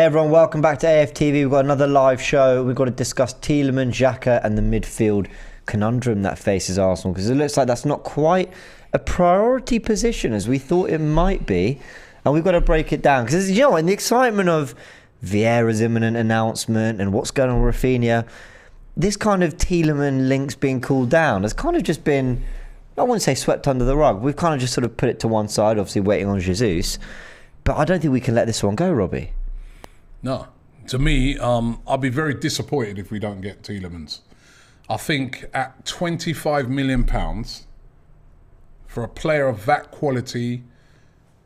Hey everyone, welcome back to AFTV. We've got another live show. We've got to discuss Tielemans, Xhaka and the midfield conundrum that faces Arsenal, because it looks like that's not quite a priority position as we thought it might be, and we've got to break it down because, you know, in the excitement of Vieira's imminent announcement and what's going on with Rafinha, this kind of Tielemans links being cooled down has kind of just been, I wouldn't say swept under the rug. We've kind of just sort of put it to one side, obviously waiting on Jesus, but I don't think we can let this one go, Robbie. No. To me, I'll be very disappointed if we don't get Tielemans. I think at £25 million for a player of that quality,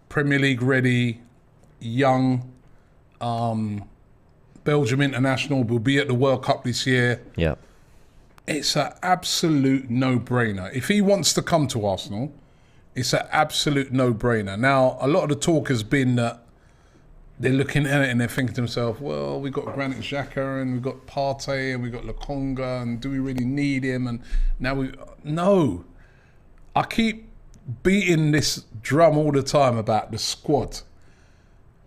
Premier League ready, young, Belgium international, will be at the World Cup this year. Yeah. It's an absolute no-brainer. If he wants to come to Arsenal, it's an absolute no-brainer. Now, a lot of the talk has been that they're looking at it and they're thinking to themselves, well, we've got Granit Xhaka and we've got Partey and we've got Lokonga, and do we really need him? And now no. I keep beating this drum all the time about the squad.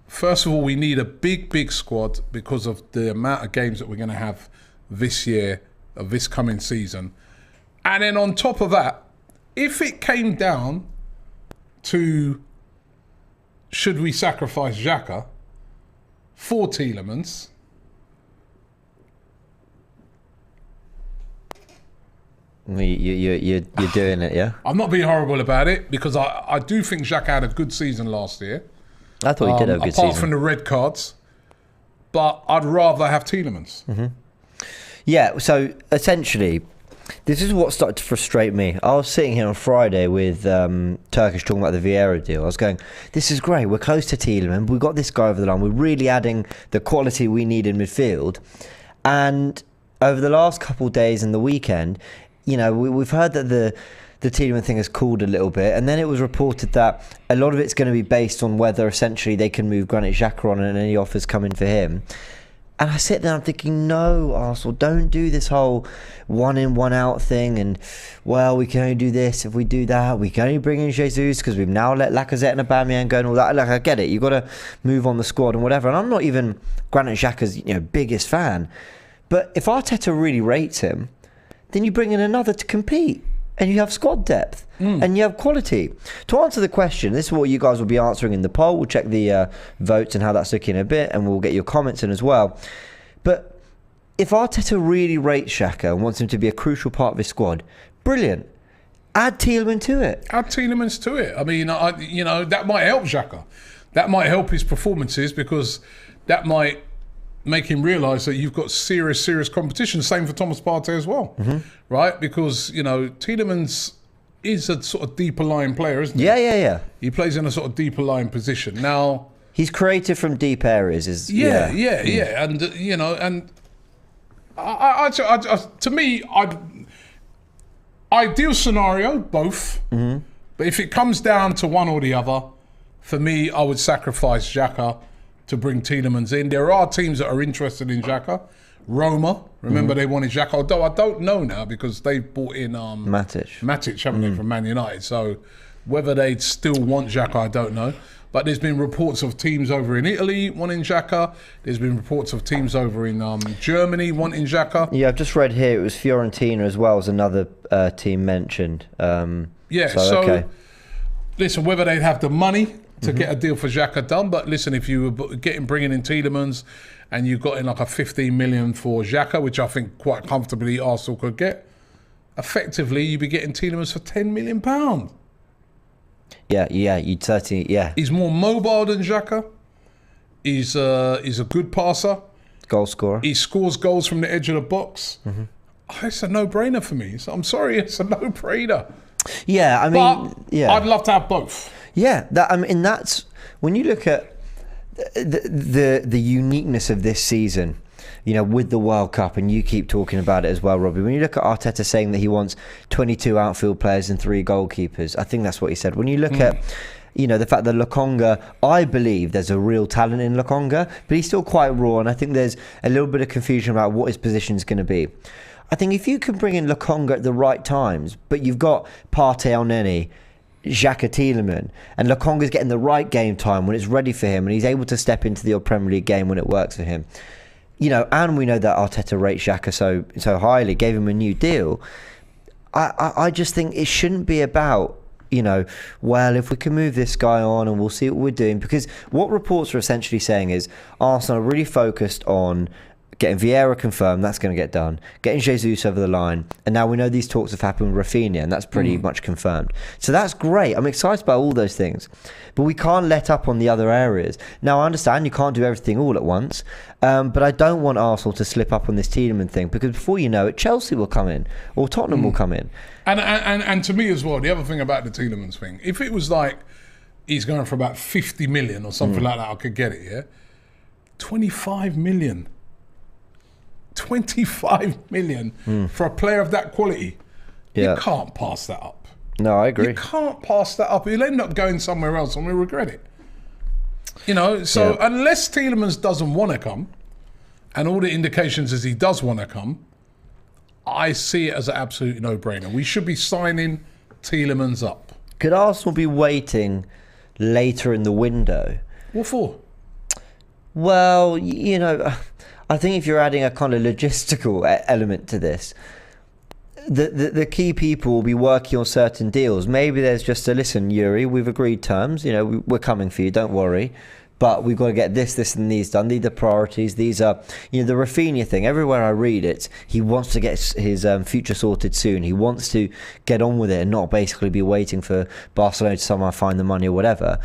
First of all, we need a big squad because of the amount of games that we're going to have this year, of this coming season. And then on top of that, if it came down to should we sacrifice Xhaka for Tielemans, You're doing it, yeah? I'm not being horrible about it, because I do think Xhaka had a good season last year. I thought he did have a good season. Apart from the red cards. But I'd rather have Tielemans. Mm-hmm. Yeah, so essentially, this is what started to frustrate me. I was sitting here on Friday with Turkish talking about the Vieira deal. I was going, this is great. We're close to Tielemans. We've got this guy over the line. We're really adding the quality we need in midfield. And over the last couple of days and the weekend, you know, we've heard that the Tielemans thing has cooled a little bit. And then it was reported that a lot of it's going to be based on whether essentially they can move Granit Xhaka on and any offers come in for him. And I sit there and I'm thinking, no, Arsenal, don't do this whole one in, one out thing. And, well, we can only do this if we do that. We can only bring in Jesus because we've now let Lacazette and Aubameyang go and all that. Like, I get it. You've got to move on the squad and whatever. And I'm not even Granit Xhaka's, biggest fan. But if Arteta really rates him, then you bring in another to compete. And you have squad depth and you have quality. To answer the question, this is what you guys will be answering in the poll. We'll check the votes and how that's looking in a bit, and we'll get your comments in as well. But if Arteta really rates Xhaka and wants him to be a crucial part of his squad, brilliant. Add Tielemans to it. Add Tielemans to it. I mean, that might help Xhaka. That might help his performances, because that might make him realise that you've got serious competition. Same for Thomas Partey as well, right? Because, Tielemans is a sort of deeper line player, isn't he? Yeah. He plays in a sort of deeper line position. Now, he's creative from deep areas. Yeah. And, and I to me, ideal scenario, both. But if it comes down to one or the other, for me, I would sacrifice Xhaka to bring Tielemans in. There are teams that are interested in Xhaka. Roma, remember they wanted Xhaka, although I don't know now because they've bought in Matic, haven't they, from Man United. So whether they'd still want Xhaka, I don't know. But there's been reports of teams over in Italy wanting Xhaka. There's been reports of teams over in Germany wanting Xhaka. Yeah, I've just read here it was Fiorentina as well as another team mentioned. Okay. Listen, whether they'd have the money to get a deal for Xhaka done, but listen, if you were bringing in Tielemans and you got in like a 15 million for Xhaka, which I think quite comfortably Arsenal could get, effectively you'd be getting Tielemans for £10 million. Yeah, you'd certainly, yeah. He's more mobile than Xhaka. He's a good passer. Goal scorer. He scores goals from the edge of the box. It's a no-brainer for me. So I'm sorry, it's a no-brainer. Yeah, I mean, but I'd love to have both. Yeah, that's when you look at the uniqueness of this season, with the World Cup, and you keep talking about it as well, Robbie. When you look at Arteta saying that he wants 22 outfield players and 3 goalkeepers, I think that's what he said. When you look at, the fact that Lokonga, I believe there's a real talent in Lokonga, but he's still quite raw, and I think there's a little bit of confusion about what his position is going to be. I think if you can bring in Lokonga at the right times, but you've got Partey on any, Xhaka Tielemans, and Lokonga's getting the right game time when it's ready for him, and he's able to step into the old Premier League game when it works for him. You know, and we know that Arteta rates Xhaka so highly, gave him a new deal. I just think it shouldn't be about, you know, well, if we can move this guy on and we'll see what we're doing. Because what reports are essentially saying is Arsenal are really focused on getting Vieira confirmed, that's going to get done. Getting Jesus over the line. And now we know these talks have happened with Rafinha, and that's pretty much confirmed. So that's great. I'm excited about all those things. But we can't let up on the other areas. Now, I understand you can't do everything all at once. But I don't want Arsenal to slip up on this Tielemans thing, because before you know it, Chelsea will come in. Or Tottenham will come in. And to me as well, the other thing about the Tielemans thing, if it was like he's going for about 50 million or something like that, I could get it, yeah? 25 million. 25 million for a player of that quality. Yeah. You can't pass that up. No, I agree. You can't pass that up. You'll end up going somewhere else and we'll regret it. You know, so unless Tielemans doesn't want to come, and all the indications is he does want to come, I see it as an absolute no-brainer. We should be signing Tielemans up. Could Arsenal be waiting later in the window? What for? Well, you know, I think if you're adding a kind of logistical element to this, the key people will be working on certain deals. Maybe there's just a, listen, Yuri, we've agreed terms, you know, we're coming for you, don't worry. But we've got to get this and these done. These are priorities. These are, you know, the Rafinha thing. Everywhere I read it, he wants to get his future sorted soon. He wants to get on with it and not basically be waiting for Barcelona to somehow find the money or whatever.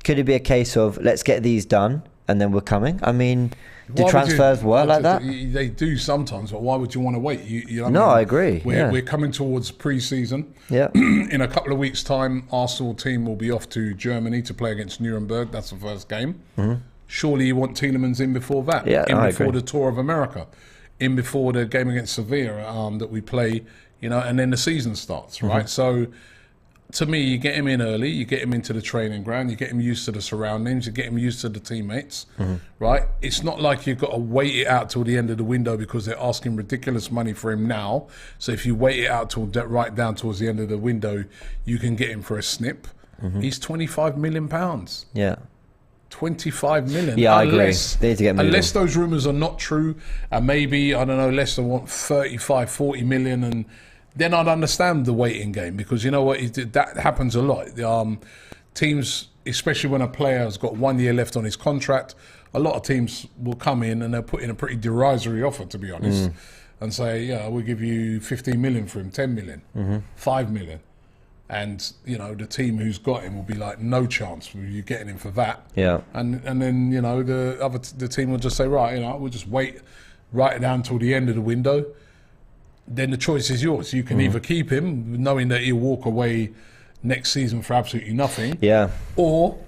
Could it be a case of, let's get these done and then we're coming? I mean, do transfers work like that? They do sometimes, but why would you want to wait? You know no, I agree. We're coming towards pre-season. Yeah. In a couple of weeks' time, Arsenal team will be off to Germany to play against Nuremberg. That's the first game. Surely you want Tielemans in before that. Yeah, in I before agree. the Tour of America. In before the game against Sevilla that we play, you know, and then the season starts, right? So, to me, you get him in early, you get him into the training ground, you get him used to the surroundings, you get him used to the teammates, right? It's not like you've got to wait it out till the end of the window because they're asking ridiculous money for him now. So if you wait it out till right down towards the end of the window, you can get him for a snip. He's £25 million. Yeah. 25 million. Yeah, I agree. They need to get moving. Unless those rumours are not true, and maybe, I don't know, Leicester want 35, 40 million, and then I'd understand the waiting game, because you know what, that happens a lot. Teams, especially when a player has got 1 year left on his contract, a lot of teams will come in and they'll put in a pretty derisory offer, to be honest, and say, yeah, we'll give you 15 million for him, 10 million, 5 million. And, you know, the team who's got him will be like, no chance of you getting him for that. Yeah. And then, you know, the team will just say, right, you know, we'll just wait right it down till the end of the window. Then the choice is yours. You can either keep him, knowing that he'll walk away next season for absolutely nothing. Yeah. Or,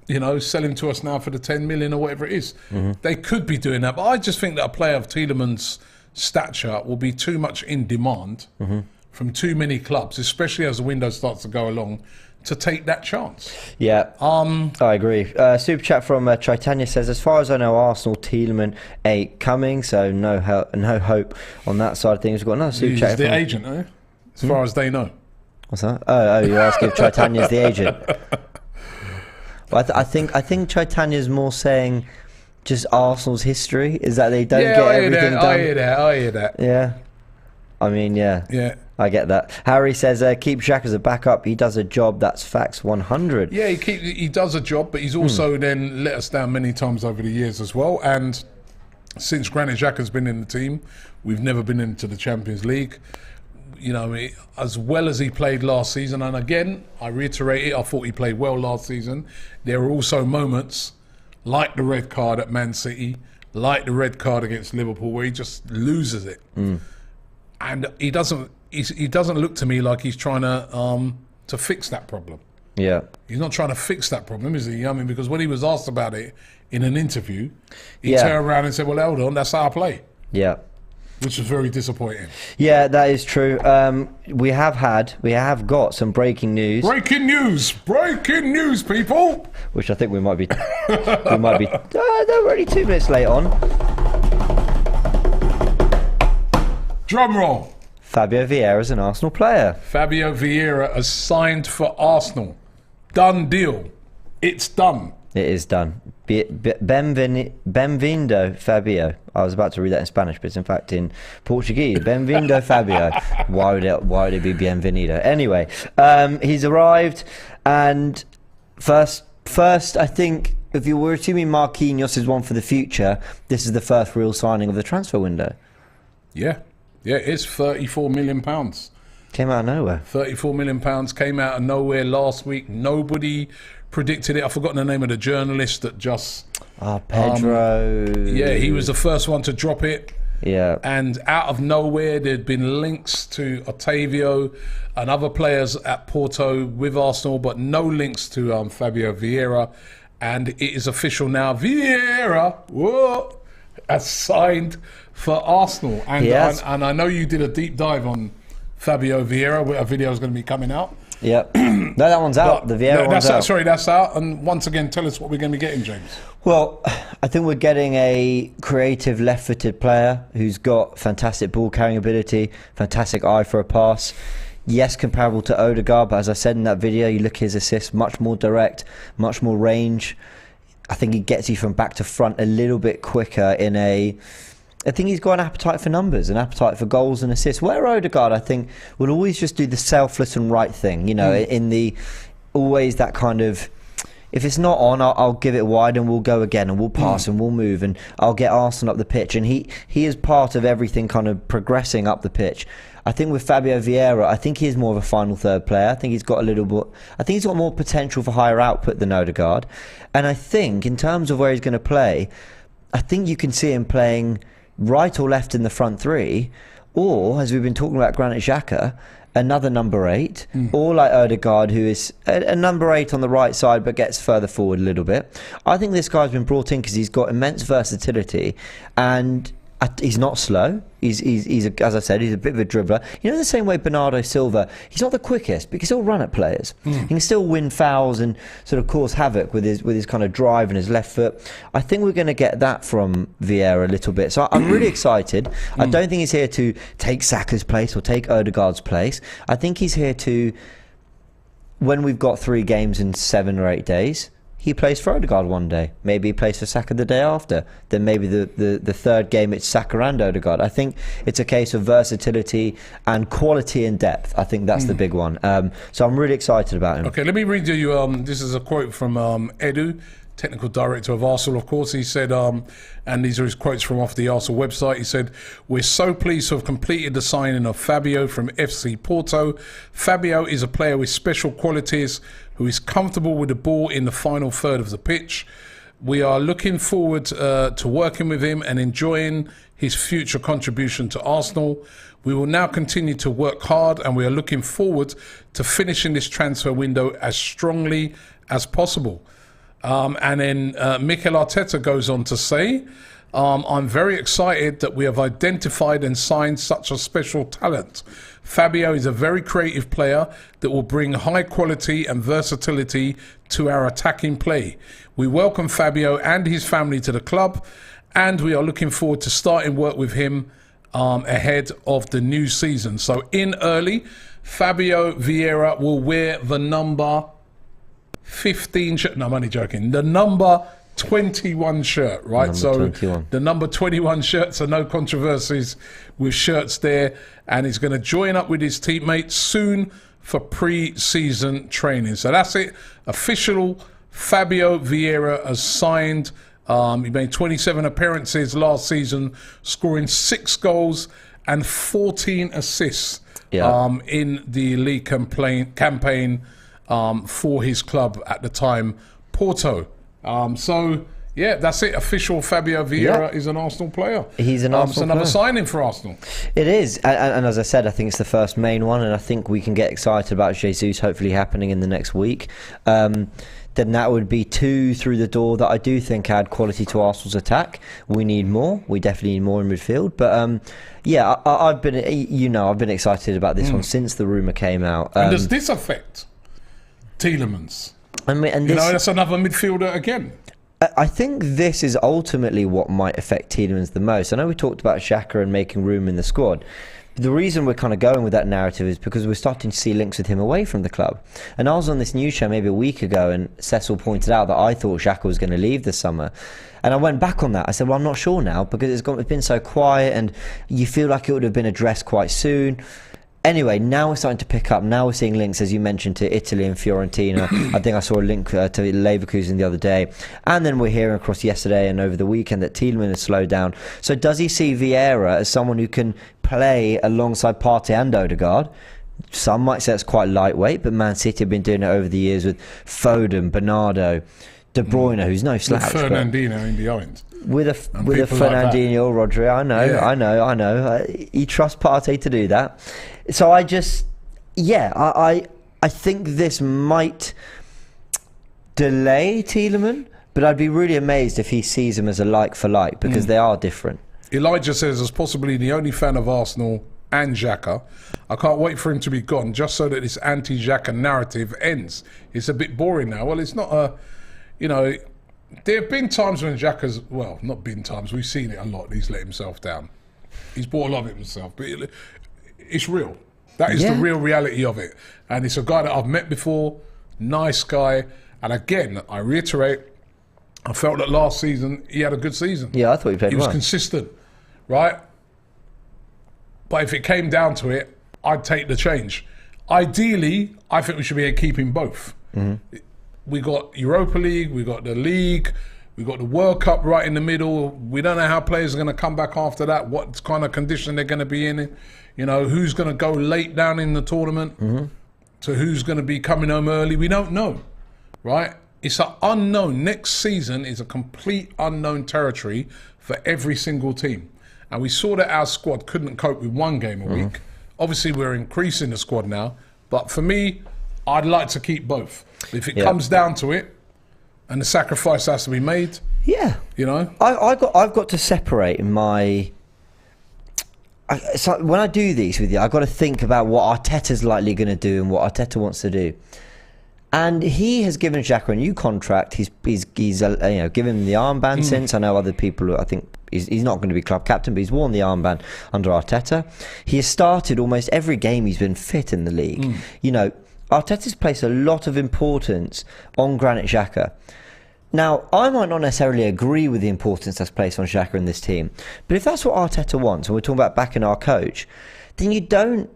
you know, sell him to us now for the 10 million or whatever it is. They could be doing that. But I just think that a player of Tielemans' stature will be too much in demand from too many clubs, especially as the window starts to go along, to take that chance. Yeah, I agree. Super chat from Chaitanya says, as far as I know, Arsenal Tielemans ain't coming, so no hope on that side of things. We've got another super chat. He's the agent, eh? As far as they know. What's that? Oh, you're asking if Chaitanya's the agent. Well, I think Chaitanya's more saying just Arsenal's history is that they don't get everything done. I hear that. Yeah. I mean, yeah. I get that. Harry says, keep Xhaka as a backup. He does a job. That's facts 100. Yeah, he does a job, but he's also then let us down many times over the years as well. And since Granit Xhaka's been in the team, we've never been into the Champions League. You know, as well as he played last season, and again, I reiterate it, I thought he played well last season. There were also moments like the red card at Man City, like the red card against Liverpool, where he just loses it. And he doesn't look to me like he's trying to fix that problem. Yeah. He's not trying to fix that problem, is he? I mean, because when he was asked about it in an interview, he turned around and said, well, hold on, that's how I play. Yeah. Which was very disappointing. Yeah, that is true. We have got some breaking news. Breaking news, people. Which I think we might be. They're already 2 minutes late on. Drum roll. Fabio Vieira is an Arsenal player. Fabio Vieira has signed for Arsenal. Done deal. It's done. It is done. Bem-vindo, Fabio. I was about to read that in Spanish, but it's in fact in Portuguese. Bem-vindo, Fabio. Why would it be bienvenido? Anyway, he's arrived, and first, I think if you were assuming Marquinhos is one for the future, this is the first real signing of the transfer window. Yeah, it's £34 million. Came out of nowhere. £34 million came out of nowhere last week. Nobody predicted it. I've forgotten the name of the journalist that just... Pedro... he was the first one to drop it. Yeah. And out of nowhere, there'd been links to Otavio and other players at Porto with Arsenal, but no links to Fabio Vieira. And it is official now. Vieira has signed for Arsenal. And I know you did a deep dive on Fabio Vieira. A video is going to be coming out. Yep. No, that one's out. The Vieira one's out. Sorry, that's out. And once again, tell us what we're going to be getting, James. Well, I think we're getting a creative left-footed player who's got fantastic ball-carrying ability, fantastic eye for a pass. Yes, comparable to Odegaard, but as I said in that video, you look at his assists, much more direct, much more range. I think he gets you from back to front a little bit quicker I think he's got an appetite for numbers, an appetite for goals and assists. Where Odegaard, I think, will always just do the selfless and right thing. You know, always that kind of, if it's not on, I'll give it wide and we'll go again and we'll pass and we'll move and I'll get Arsenal up the pitch. And he is part of everything kind of progressing up the pitch. I think with Fabio Vieira, I think he is more of a final third player. I think he's got more potential for higher output than Odegaard. And I think in terms of where he's going to play, I think you can see him playing right or left in the front three, or, as we've been talking about Granit Xhaka, another number 8, or like Odegaard, who is a number 8 on the right side but gets further forward a little bit. I think this guy's been brought in because he's got immense versatility and he's not slow. He's as I said, he's a bit of a dribbler. You know, the same way Bernardo Silva, he's not the quickest, but he can still run at players. He can still win fouls and sort of cause havoc with his kind of drive and his left foot. I think we're going to get that from Vieira a little bit. So I'm really excited. I don't think he's here to take Saka's place or take Odegaard's place. I think he's here to, when we've got 3 games in 7 or 8 days, he plays for Odegaard one day. Maybe he plays for Saka the day after. Then maybe the third game it's Saka and Odegaard. I think it's a case of versatility and quality and depth. I think that's the big one. So I'm really excited about him. Okay, let me read you. This is a quote from Edu, technical director of Arsenal, of course. He said, and these are his quotes from off the Arsenal website. He said, "We're so pleased to have completed the signing of Fabio from FC Porto. Fabio is a player with special qualities who is comfortable with the ball in the final third of the pitch. We are looking forward to working with him and enjoying his future contribution to Arsenal. We will now continue to work hard and we are looking forward to finishing this transfer window as strongly as possible." And then Mikel Arteta goes on to say, "I'm very excited that we have identified and signed such a special talent. Fabio is a very creative player that will bring high quality and versatility to our attacking play. We welcome Fabio and his family to the club, and we are looking forward to starting work with him ahead of the new season." So in early, Fabio Vieira will wear the number 15 shirt. No, I'm only joking. The number 21 shirt, right? Number 21. The number 21 shirt, so no controversies with shirts there. And he's going to join up with his teammates soon for pre-season training. So that's it. Official. Fabio Vieira has signed. He made 27 appearances last season, scoring 6 goals and 14 assists in the league campaign for his club at the time, Porto. So, yeah, that's it. Official Fabio Vieira is an Arsenal player. He's an Arsenal player. It's another player. signing for Arsenal. It is. And as I said, I think it's the first main one. And I think we can get excited about Jesus hopefully happening in the next week. Then that would be 2 through the door that I do think add quality to Arsenal's attack. We need more. We definitely need more in midfield. But yeah, I've been excited about this one since the rumour came out. And does this affect Tielemans? That's another midfielder again. I think this is ultimately what might affect Tielemans the most. I know we talked about Xhaka and making room in the squad. the reason we're kind of going with that narrative is because we're starting to see links with him away from the club. And I was on this news show maybe a week ago, and Cecil pointed out that I thought Xhaka was going to leave this summer. And I went back on that. I said, well, I'm not sure now, because it's been so quiet and you feel like it would have been addressed quite soon. Anyway, now we're starting to pick up. Now we're seeing links, as you mentioned, to Italy and Fiorentina. I think I saw a link to Leverkusen the other day. And then we're hearing across yesterday and over the weekend that Tielemans has slowed down. So does he see Vieira as someone who can play alongside Partey and Odegaard? Some might say it's quite lightweight, but Man City have been doing it over the years with Foden, Bernardo, De Bruyne, who's no slouch. With Fernandinho in behind. With a Fernandinho, Rodri, I know. He trusts Partey to do that. So I think this might delay Tielemans, but I'd be really amazed if he sees him as a like for like, because they are different. Elijah says, as possibly the only fan of Arsenal and Xhaka, I can't wait for him to be gone just so that this anti-Xhaka narrative ends. It's a bit boring now. Well, it's not a, there have been times when Xhaka's, well, not been times, we've seen it a lot, he's let himself down. He's brought a lot of it himself, but it's real. That is the real reality of it. And it's a guy that I've met before, nice guy. And again, I reiterate, I felt that last season he had a good season. Yeah, I thought he played well. He was consistent, right? But if it came down to it, I'd take the change. Ideally, I think we should be keeping both. Mm-hmm. We got Europa League, we got the league, we got the World Cup right in the middle. We don't know how players are going to come back after that, what kind of condition they're going to be in. Who's going to go late down in the tournament, to who's going to be coming home early. We don't know, right? It's an unknown. Next season is a complete unknown territory for every single team. And we saw that our squad couldn't cope with one game a week. Obviously, we're increasing the squad now. But for me, I'd like to keep both. If it comes down to it, and the sacrifice has to be made, I've got to separate my. So when I do these with you, I've got to think about what Arteta's likely going to do and what Arteta wants to do. And he has given Xhaka a new contract. He's given him the armband since. I know other people. I think he's not going to be club captain, but he's worn the armband under Arteta. He has started almost every game he's been fit in the league. Arteta's placed a lot of importance on Granit Xhaka. Now, I might not necessarily agree with the importance that's placed on Xhaka in this team, but if that's what Arteta wants, and we're talking about backing our coach, then you don't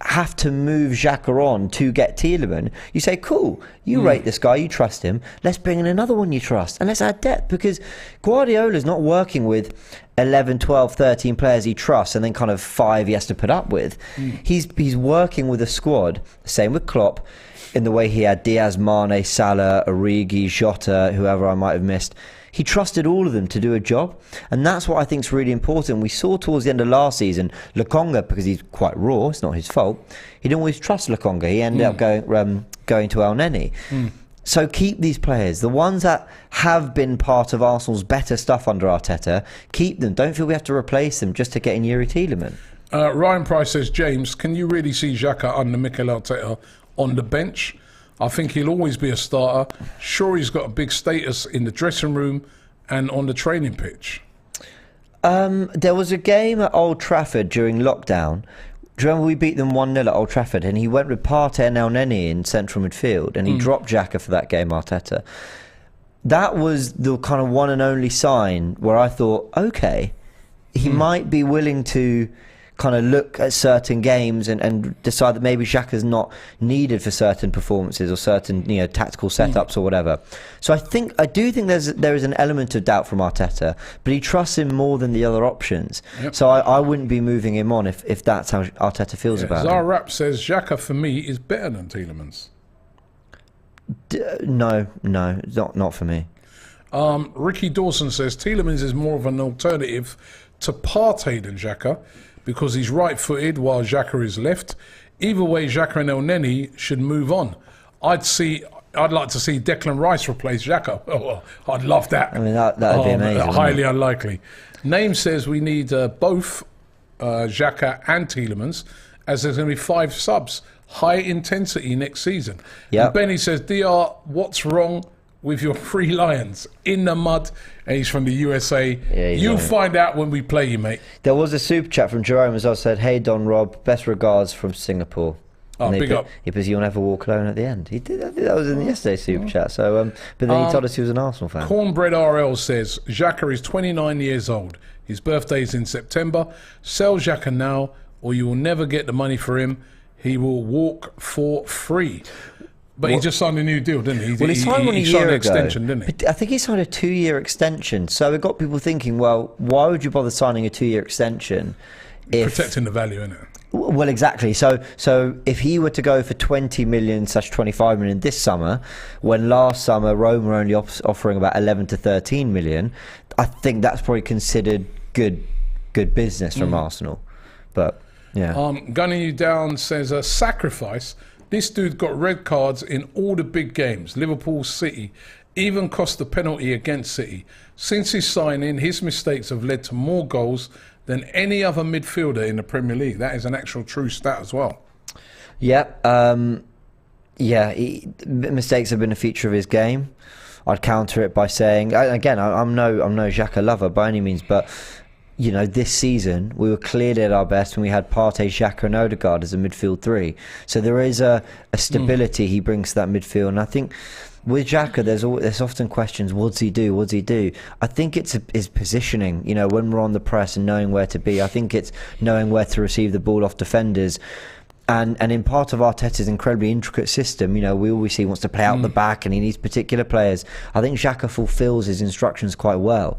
have to move Xhaka on to get Tielemans. You say, cool, you rate this guy, you trust him, let's bring in another one you trust, and let's add depth, because Guardiola's not working with 11, 12, 13 players he trusts and then kind of 5 he has to put up with. He's working with a squad, same with Klopp, in the way he had Diaz, Mane, Salah, Origi, Jota, whoever I might have missed. He trusted all of them to do a job, and that's what I think is really important. We saw towards the end of last season, Lokonga, because he's quite raw, it's not his fault, he didn't always trust Lokonga. He ended up going to El Neni. So keep these players, the ones that have been part of Arsenal's better stuff under Arteta, keep them. Don't feel we have to replace them just to get in Yuri Tielemans. Ryan Price says, James, can you really see Xhaka under Mikel Arteta on the bench? I think he'll always be a starter. Sure, he's got a big status in the dressing room and on the training pitch. There was a game at Old Trafford during lockdown. Do you remember we beat them 1-0 at Old Trafford, and he went with Partey and El Neni in central midfield, and he dropped Xhaka for that game, Arteta. That was the kind of one and only sign where I thought, okay, he might be willing to kind of look at certain games and decide that maybe Xhaka's not needed for certain performances or certain tactical setups or whatever. So I do think there is an element of doubt from Arteta, but he trusts him more than the other options. So I wouldn't be moving him on if that's how Arteta feels about it. Zarrap says Xhaka for me is better than Tielemans. No, not for me. Ricky Dawson says Tielemans is more of an alternative to Partey than Xhaka, because he's right-footed while Xhaka is left. Either way, Xhaka and El Neni should move on. I'd like to see Declan Rice replace Xhaka. Oh, I'd love that. I mean, that would be amazing. Highly unlikely. Name says we need both Xhaka and Tielemans, as there's going to be 5 subs. High intensity next season. Yep. And Benny says, DR, what's wrong with your three lions in the mud, and he's from the USA. Yeah, You'll find out when we play you, mate. There was a super chat from Jerome as well. Said, "Hey Don Rob, best regards from Singapore." Oh, big up. He put, "You'll never walk alone" at the end. He did. I think that was in yesterday's super chat. So, but then he told us he was an Arsenal fan. Cornbread RL says Xhaka is 29 years old. His birthday is in September. Sell Xhaka now, or you will never get the money for him. He will walk for free. But he just signed a new deal, didn't he? Well, he signed one a year signed an ago. extension, didn't he? But I think he signed a 2-year extension. So it got people thinking, well, why would you bother signing a 2-year extension? Protecting the value, innit? Well, exactly. So if he were to go for 20 million/25 million this summer, when last summer Rome were only offering about 11 to 13 million, I think that's probably considered good business from Arsenal. But yeah, Gunning You Down says a sacrifice. This dude got red cards in all the big games. Liverpool, City, even cost the penalty against City. Since his signing, his mistakes have led to more goals than any other midfielder in the Premier League. That is an actual true stat as well. Yeah, mistakes have been a feature of his game. I'd counter it by saying, again, I'm no Xhaka lover by any means, but you know, this season we were clearly at our best when we had Partey, Xhaka and Odegaard as a midfield three. So there is a stability he brings to that midfield, and I think with Xhaka, there's often questions. What's he do? I think it's his positioning. You know, when we're on the press and knowing where to be. I think it's knowing where to receive the ball off defenders. And in part of Arteta's incredibly intricate system, you know, we always see he wants to play out the back and he needs particular players. I think Xhaka fulfills his instructions quite well,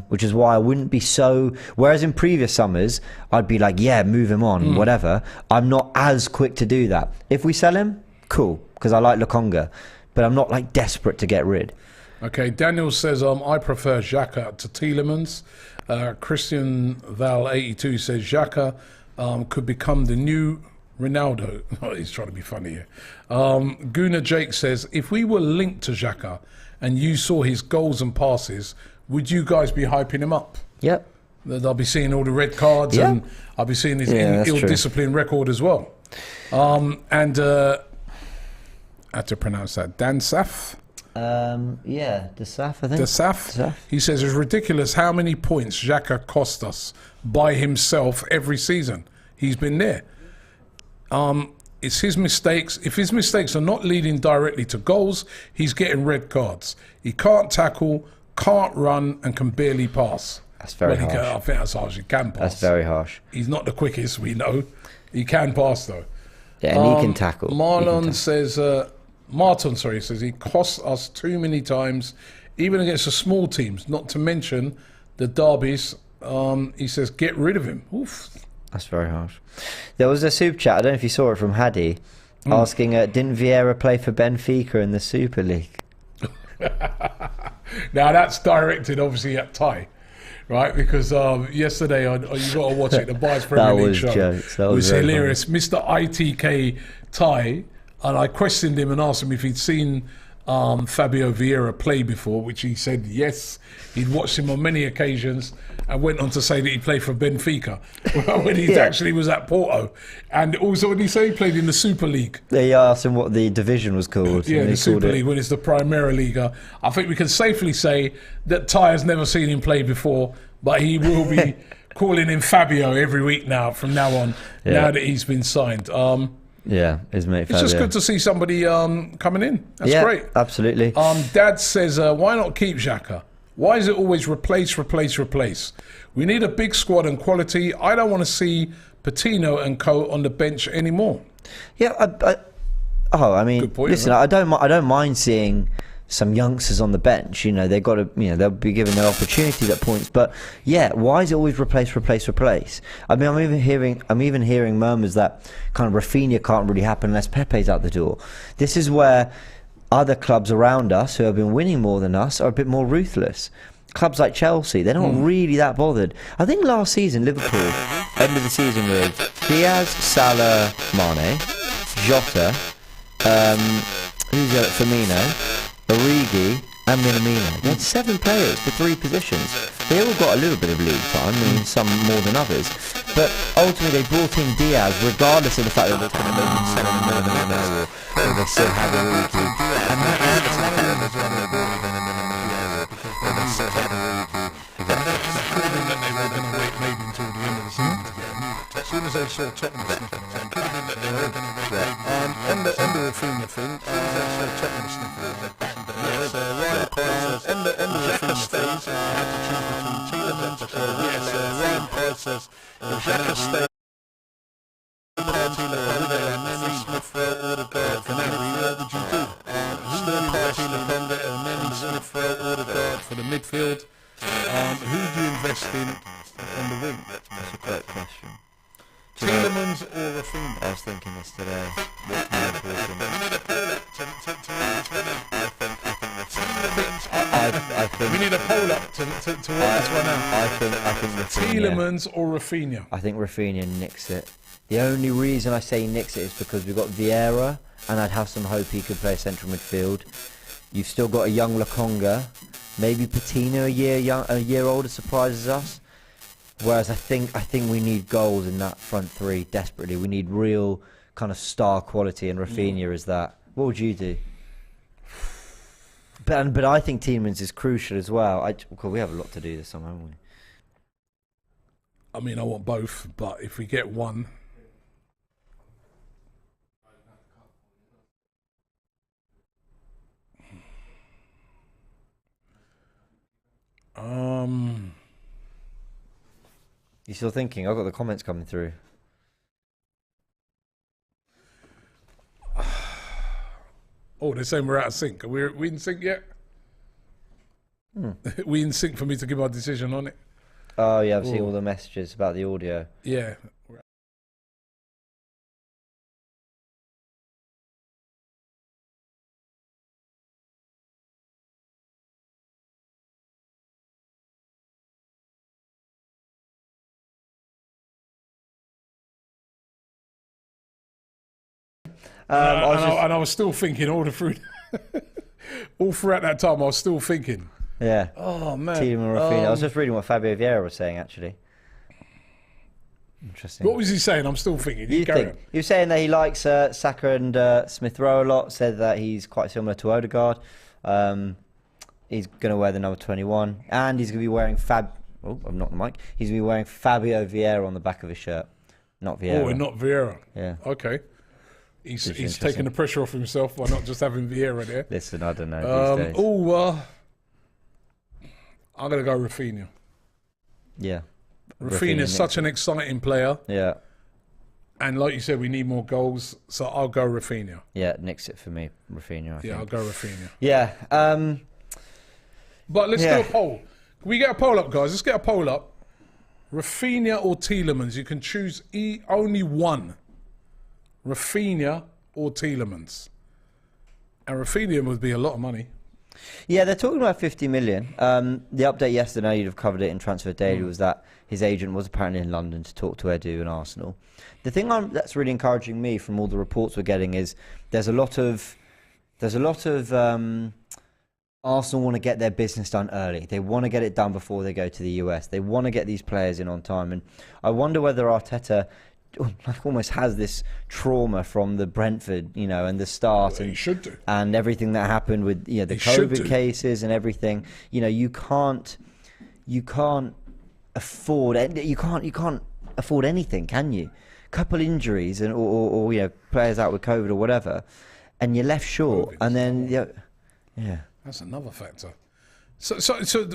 which is why I wouldn't be so... Whereas in previous summers, I'd be like, yeah, move him on, whatever. I'm not as quick to do that. If we sell him, cool, because I like Lokonga. But I'm not like desperate to get rid. Okay, Daniel says, I prefer Xhaka to Tielemans. Christian Val82 says Xhaka could become the new Ronaldo. Oh, he's trying to be funny here. Guna Jake says, if we were linked to Xhaka and you saw his goals and passes, would you guys be hyping him up? Yep. I'll be seeing all the red cards and I'll be seeing his ill-disciplined record as well. How to pronounce that? Dan Saf? Desaf, I think. Desaf? He says it's ridiculous how many points Xhaka cost us by himself every season. He's been there. It's his mistakes. If his mistakes are not leading directly to goals, he's getting red cards. He can't tackle, can't run, and can barely pass. That's very harsh. I think that's harsh. He can pass. That's very harsh. He's not the quickest, we know. He can pass, though. Yeah, and he can tackle. Martin says he costs us too many times, even against the small teams, not to mention the derbies. He says, get rid of him. Oof. That's very harsh. There was a super chat, I don't know if you saw it, from Hadi, asking, didn't Vieira play for Benfica in the Super League? Now, that's directed, obviously, at Ty. Right, because yesterday you got to watch it. The Bias Premier League show jokes. That was hilarious. Funny. Mr. ITK Ty, and I questioned him and asked him if he'd seen Fabio Vieira play before, which he said yes. He'd watched him on many occasions, and went on to say that he played for Benfica when he actually was at Porto. And also, when he said he played in the Super League, they asked him what the division was called. Yeah, the Super League, when it's the Primera Liga. I think we can safely say that Ty has never seen him play before, but he will be calling him Fabio every week now, from now on, now that he's been signed. Yeah, his mate Fabio. It's just good to see somebody coming in. That's great. Absolutely. Dad says, why not keep Xhaka? Why is it always replace? We need a big squad and quality. I don't want to see Patino and co on the bench anymore. Yeah, I mean, good point, listen, I don't mind seeing some youngsters on the bench. You know, they've got to, they'll be given their opportunity at points. But yeah, why is it always replace? I mean, I'm even hearing murmurs that kind of Rafinha can't really happen unless Pepe's out the door. This is where other clubs around us who have been winning more than us are a bit more ruthless. Clubs like Chelsea, they're not really that bothered. I think last season, Liverpool ended the season with Diaz, Salah, Mane, Jota, Firmino, Origi and Minamino. They had 7 players for 3 positions. They all got a little bit of league time, I mean, some more than others. But ultimately they brought in Diaz, regardless of the fact that they're going to make him 7 or they still have Origi. And that that's a Tottenham sniffer. Could have been and the Rafinha thing. That's a Tottenham sniffer. Yes, Ryan Price and the Rafinha stays. You have to choose between Tielemans or Ryan Price says if Xhaka stays. Party Lependa and Nenny Smith Odegaard for Napoli, what would you do? Sterling Party Lependa and Nenny Smith Odegaard for the midfield. Who do you invest in on the wing? That's a great question. Tielemans or Rafinha? I was thinking this today. What's more important? I think we need a poll up to work this one out. I think Rafinha. Tielemans or Rafinha? I think Rafinha nicks it. The only reason I say nicks it is because we've got Vieira, and I'd have some hope he could play central midfield. You've still got a young Lokonga. Maybe Patino a year older surprises us. Whereas I think we need goals in that front three desperately. We need real kind of star quality, and Rafinha is that. What would you do? But I think Tielemans is crucial as well. We have a lot to do this summer, haven't we? I mean, I want both, but if we get one. You still thinking? I've got the comments coming through. Oh, they're saying we're out of sync. Are we in sync yet? We in sync for me to give our decision on it? Oh yeah, I've seen all the messages about the audio. Yeah. I was still thinking all throughout that time. I was still thinking. Yeah. Oh man. Tielemans, Rafinha. I was just reading what Fabio Vieira was saying actually. Interesting. What was he saying? I'm still thinking. He was saying that he likes Xhaka and Smith Rowe a lot. Said that he's quite similar to Odegaard. He's going to wear the number 21, and he's going to be wearing Oh, I've knocked the mic. He's going to be wearing Fabio Vieira on the back of his shirt, not Vieira. Oh, and not Vieira. Yeah. Okay. He's taking the pressure off himself by not just having Vieira there. Listen, I don't know these days. I'm going to go Rafinha. Yeah. Rafinha is such an exciting player. Yeah. And like you said, we need more goals, so I'll go Rafinha. Yeah, nicks it for me, Rafinha, I think. I'll go Rafinha. Yeah. But let's do a poll. Can we get a poll up, guys? Let's get a poll up. Rafinha or Tielemans? You can choose only one. Rafinha or Tielemans? And Rafinha would be a lot of money. Yeah, they're talking about 50 million. The update yesterday, you'd have covered it in Transfer Daily, was that his agent was apparently in London to talk to Edu and Arsenal. The thing that's really encouraging me from all the reports we're getting is there's a lot of Arsenal want to get their business done early. They want to get it done before they go to the US. They want to get these players in on time. And I wonder whether Arteta almost has this trauma from the Brentford, and the start, and he should do, and everything that happened with the COVID cases and everything. You can't afford anything, can you? Couple injuries and or players out with COVID or whatever, and you're left short. COVID. And then yeah, that's another factor. So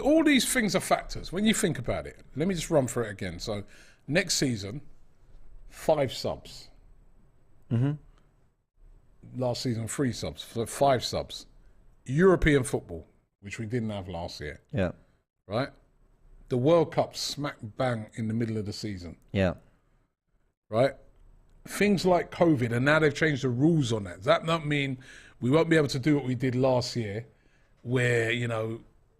all these things are factors when you think about it. Let me just run through it again. So next season, 5 subs. Last season, 3 subs. So 5 subs. European football, which we didn't have last year. Yeah. Right? The World Cup smack bang in the middle of the season. Yeah. Right? Things like COVID, and now they've changed the rules on that. Does that not mean we won't be able to do what we did last year, where,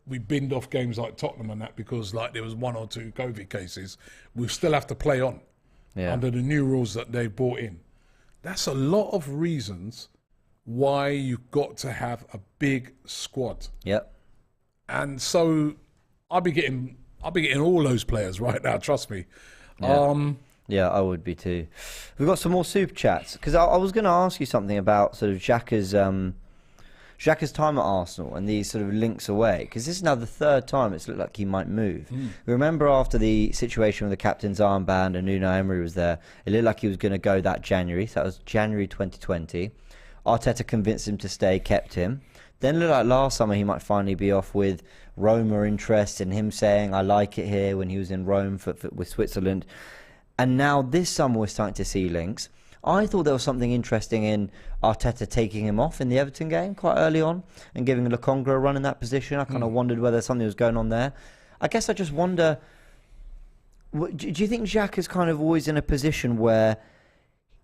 we binned off games like Tottenham and that because there was 1 or 2 COVID cases? We still have to play on. Yeah. Under the new rules that they brought in. That's a lot of reasons why you've got to have a big squad. Yep. And so I'll be getting all those players right now, trust me. Yeah. Yeah, I would be too. We've got some more super chats because I was going to ask you something about sort of Xhaka's Xhaka's time at Arsenal and these sort of links away, because this is now the third time it's looked like he might move. We remember after the situation with the captain's armband and Unai Emery was there, it looked like he was going to go that January. So that was January 2020. Arteta convinced him to stay, kept him. Then it looked like last summer he might finally be off with Roma interest and him saying, I like it here, when he was in Rome with Switzerland. And now this summer we're starting to see links. I thought there was something interesting in Arteta taking him off in the Everton game quite early on and giving Lokonga a run in that position. I kind of wondered whether something was going on there. I guess I just wonder, do you think Xhaka's kind of always in a position where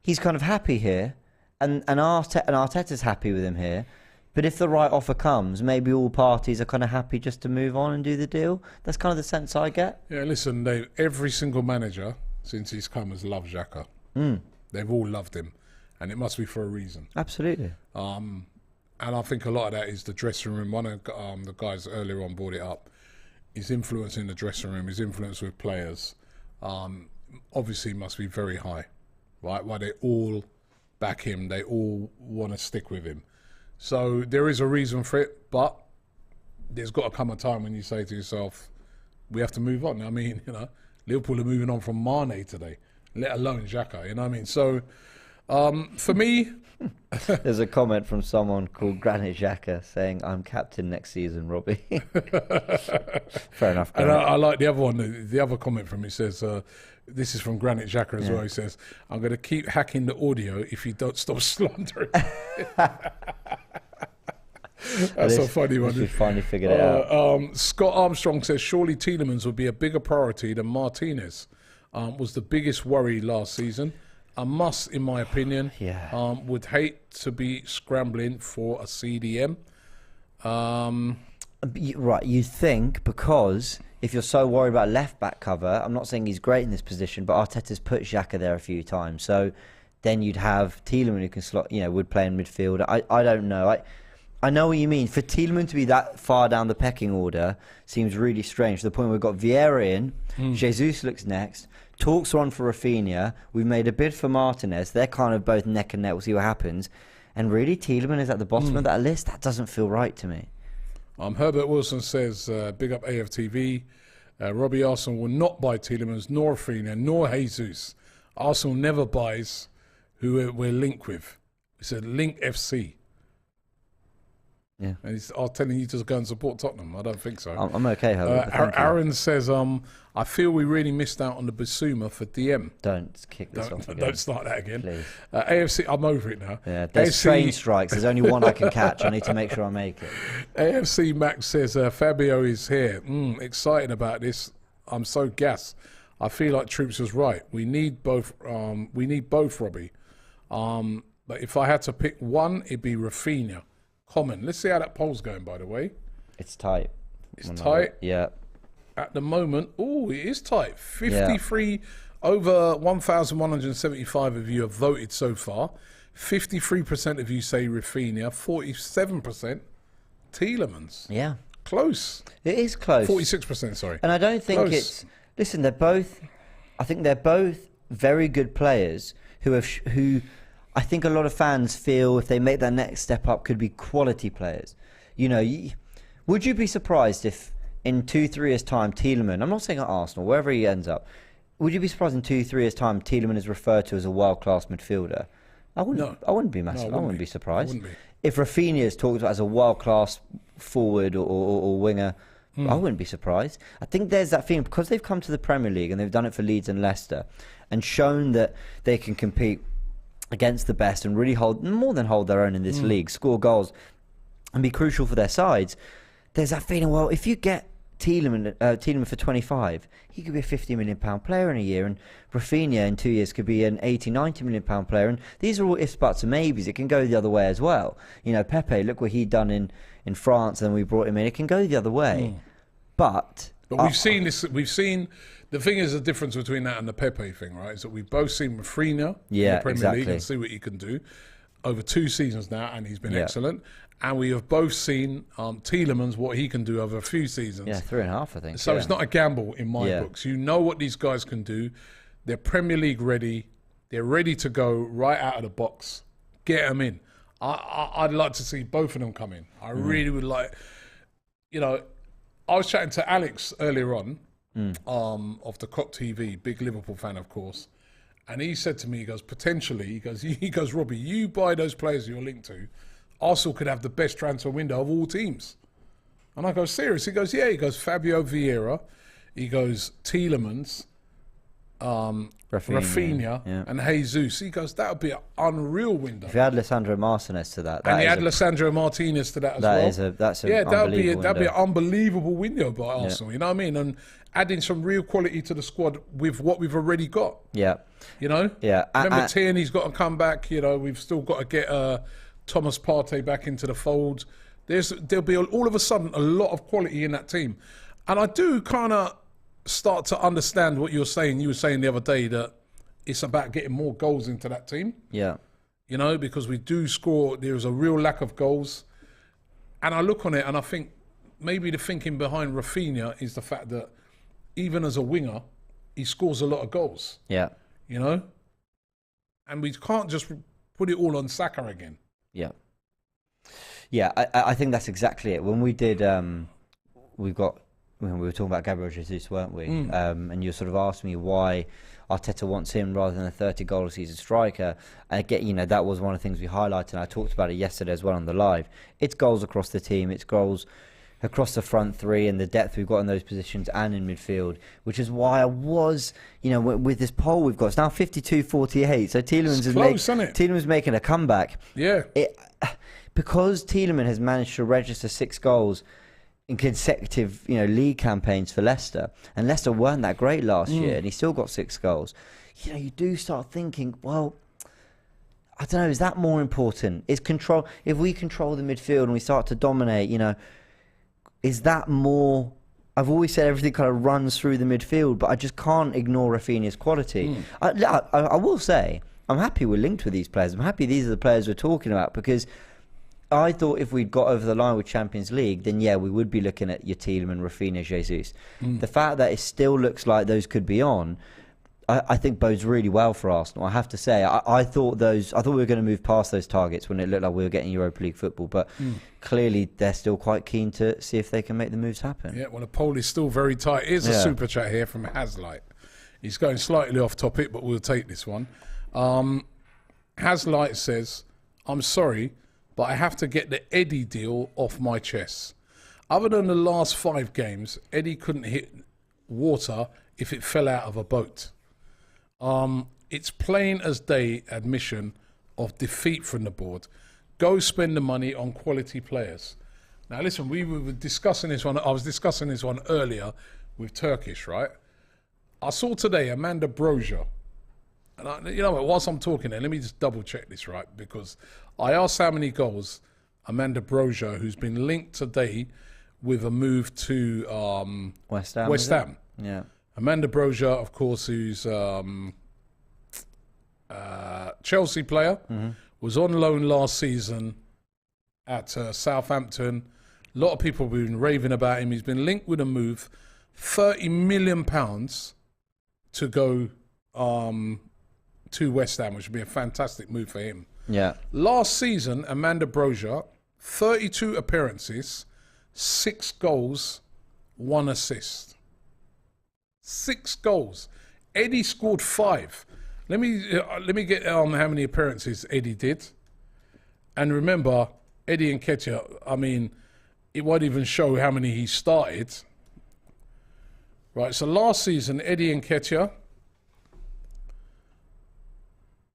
he's kind of happy here and Arteta's happy with him here, but if the right offer comes, maybe all parties are kind of happy just to move on and do the deal? That's kind of the sense I get. Yeah, listen, Dave, every single manager since he's come has loved Xhaka. They've all loved him, and it must be for a reason. Absolutely. And I think a lot of that is the dressing room. One of the guys earlier on brought it up. His influence in the dressing room, his influence with players, obviously must be very high, right? Why they all back him, they all want to stick with him. So there is a reason for it, but there's got to come a time when you say to yourself, we have to move on. I mean, Liverpool are moving on from Mane today, let alone Xhaka, you know what I mean? So, for me... There's a comment from someone called Granit Xhaka saying, I'm captain next season, Robbie. Fair enough. And I like the other one, the other comment from him says, this is from Granit Xhaka as well, he says, I'm going to keep hacking the audio if you don't stop slandering. That's a funny one. We finally figured it out. Scott Armstrong says, surely Tielemans would be a bigger priority than Martinez. Was the biggest worry last season. A must, in my opinion. Yeah. Would hate to be scrambling for a CDM. Right, you think, because if you're so worried about left-back cover, I'm not saying he's great in this position, but Arteta's put Xhaka there a few times. So then you'd have Tielemans who can slot, would play in midfield. I don't know. I know what you mean. For Tielemans to be that far down the pecking order seems really strange. To the point where we've got Vieira in, Jesus looks next, talks are on for Rafinha, we've made a bid for Martinez, they're kind of both neck and neck, we'll see what happens. And really, Tielemans is at the bottom of that list? That doesn't feel right to me. Herbert Wilson says, big up AFTV, Robbie, Arsenal will not buy Tielemans, nor Rafinha, nor Jesus. Arsenal never buys who we're linked with. He said, Link FC. Yeah, and he's telling you to go and support Tottenham. I don't think so. I'm okay, Herbert. Aaron says, I feel we really missed out on the Basuma for DM. Don't kick this off again. Don't start that again. Please. AFC, I'm over it now. Yeah, there's train strikes. There's only one I can catch. I need to make sure I make it. AFC Max says, Fabio is here. Excited about this. I'm so gassed. I feel like Troops was right. We need both. Robbie. But if I had to pick one, it'd be Rafinha. Common. Let's see how that poll's going, by the way. It's tight. It's tight. Yeah. At the moment, it is tight. 53 over 1,175 of you have voted so far. 53% of you say Rafinha. 47% Tielemans. Yeah. Close. It is close. 46%, sorry. And I don't think close. Listen, I think they're both very good players who I think a lot of fans feel if they make that next step up could be quality players. Would you be surprised if in 2-3 years' time Tielemans, I'm not saying at Arsenal, wherever he ends up, would you be surprised in 2-3 years' time Tielemans is referred to as a world-class midfielder? I wouldn't be massive. I wouldn't be surprised. Wouldn't be. If Rafinha is talked about as a world-class forward or winger, I wouldn't be surprised. I think there's that feeling because they've come to the Premier League and they've done it for Leeds and Leicester and shown that they can compete against the best and really more than hold their own in this league, score goals and be crucial for their sides. There's that feeling, well, if you get Tielemans for 25, he could be a £50 million player in a year, and Rafinha in 2 years could be an £80-90 million player, and these are all ifs, buts and maybes. It can go the other way as well. Pepe, look what he'd done in France, and we brought him in. It can go the other way. But we've seen this. The thing is, the difference between that and the Pepe thing, right, is that we've both seen Rafinha in the Premier League and see what he can do over 2 seasons now, and he's been excellent. And we have both seen Tielemans, what he can do over a few seasons. Yeah, 3.5, I think. So it's not a gamble in my books. You know what these guys can do. They're Premier League ready. They're ready to go right out of the box. Get them in. I'd like to see both of them come in. I really would like, I was chatting to Alex earlier on, of the Cop TV, big Liverpool fan, of course. And he said to me, he goes, potentially, he goes, Robbie, you buy those players you're linked to, Arsenal could have the best transfer window of all teams. And I go, serious? He goes, yeah. He goes, Fabio Vieira. He goes, Tielemans, Rafinha and Jesus. He goes, that would be an unreal window. If you add Lisandro Martinez to that, and you add Lisandro Martinez to that as well. That'd be an unbelievable window by Arsenal. You know what I mean? And adding some real quality to the squad with what we've already got. Yeah. Remember, Tierney's got to come back. We've still got to get Thomas Partey back into the fold. There'll be all of a sudden a lot of quality in that team, and I do kind of start to understand what you're saying. You were saying the other day that it's about getting more goals into that team. Yeah. Because we do score. There's a real lack of goals. And I look on it and I think maybe the thinking behind Rafinha is the fact that even as a winger, he scores a lot of goals. Yeah. And we can't just put it all on Xhaka again. Yeah. Yeah, I think that's exactly it. When we did, we were talking about Gabriel Jesus, weren't we? And you sort of asked me why Arteta wants him rather than a 30-goal a season striker. And again, that was one of the things we highlighted, and I talked about it yesterday as well on the live. It's goals across the team, it's goals across the front three and the depth we've got in those positions and in midfield, which is why I was, with this poll we've got, it's now 52-48. So Tielemans making a comeback. Yeah. Because Tielemans has managed to register 6 goals in consecutive, league campaigns for Leicester, and Leicester weren't that great last year, and he still got 6 goals. You do start thinking, well, I don't know, is that more important? Is control? If we control the midfield and we start to dominate, is that more? I've always said everything kind of runs through the midfield, but I just can't ignore Rafinha's quality. I will say, I'm happy we're linked with these players. I'm happy these are the players we're talking about, because I thought if we'd got over the line with Champions League, then we would be looking at your Tielemans, Rafinha, Jesus. The fact that it still looks like those could be on, I think bodes really well for Arsenal. I have to say, I thought we were going to move past those targets when it looked like we were getting Europa League football, but clearly they're still quite keen to see if they can make the moves happen. Yeah, well, the poll is still very tight. Here's a super chat here from Haslight. He's going slightly off topic, but we'll take this one. Haslight says, I'm sorry, but I have to get the Eddie deal off my chest. Other than the last 5 games, Eddie couldn't hit water if it fell out of a boat. It's plain as day admission of defeat from the board. Go spend the money on quality players. Now listen, we were discussing this one. I was discussing this one earlier with Turkish, right? I saw today Amanda Brozier. And you know what, whilst I'm talking there, let me just double check this, right? Because I asked how many goals Amanda Brozier, who's been linked today with a move to West Ham. Yeah. Amanda Brozier, of course, who's Chelsea player, was on loan last season at Southampton. A lot of people have been raving about him. He's been linked with a move, £30 million to go to West Ham, which would be a fantastic move for him. Yeah. Last season, Amanda Brozier, 32 appearances, 6 goals, 1 assist. 6 goals. Eddie scored 5. Let me get how many appearances Eddie did. And remember, Eddie Nketiah, I mean, it won't even show how many he started. Right, so last season, Eddie Nketiah,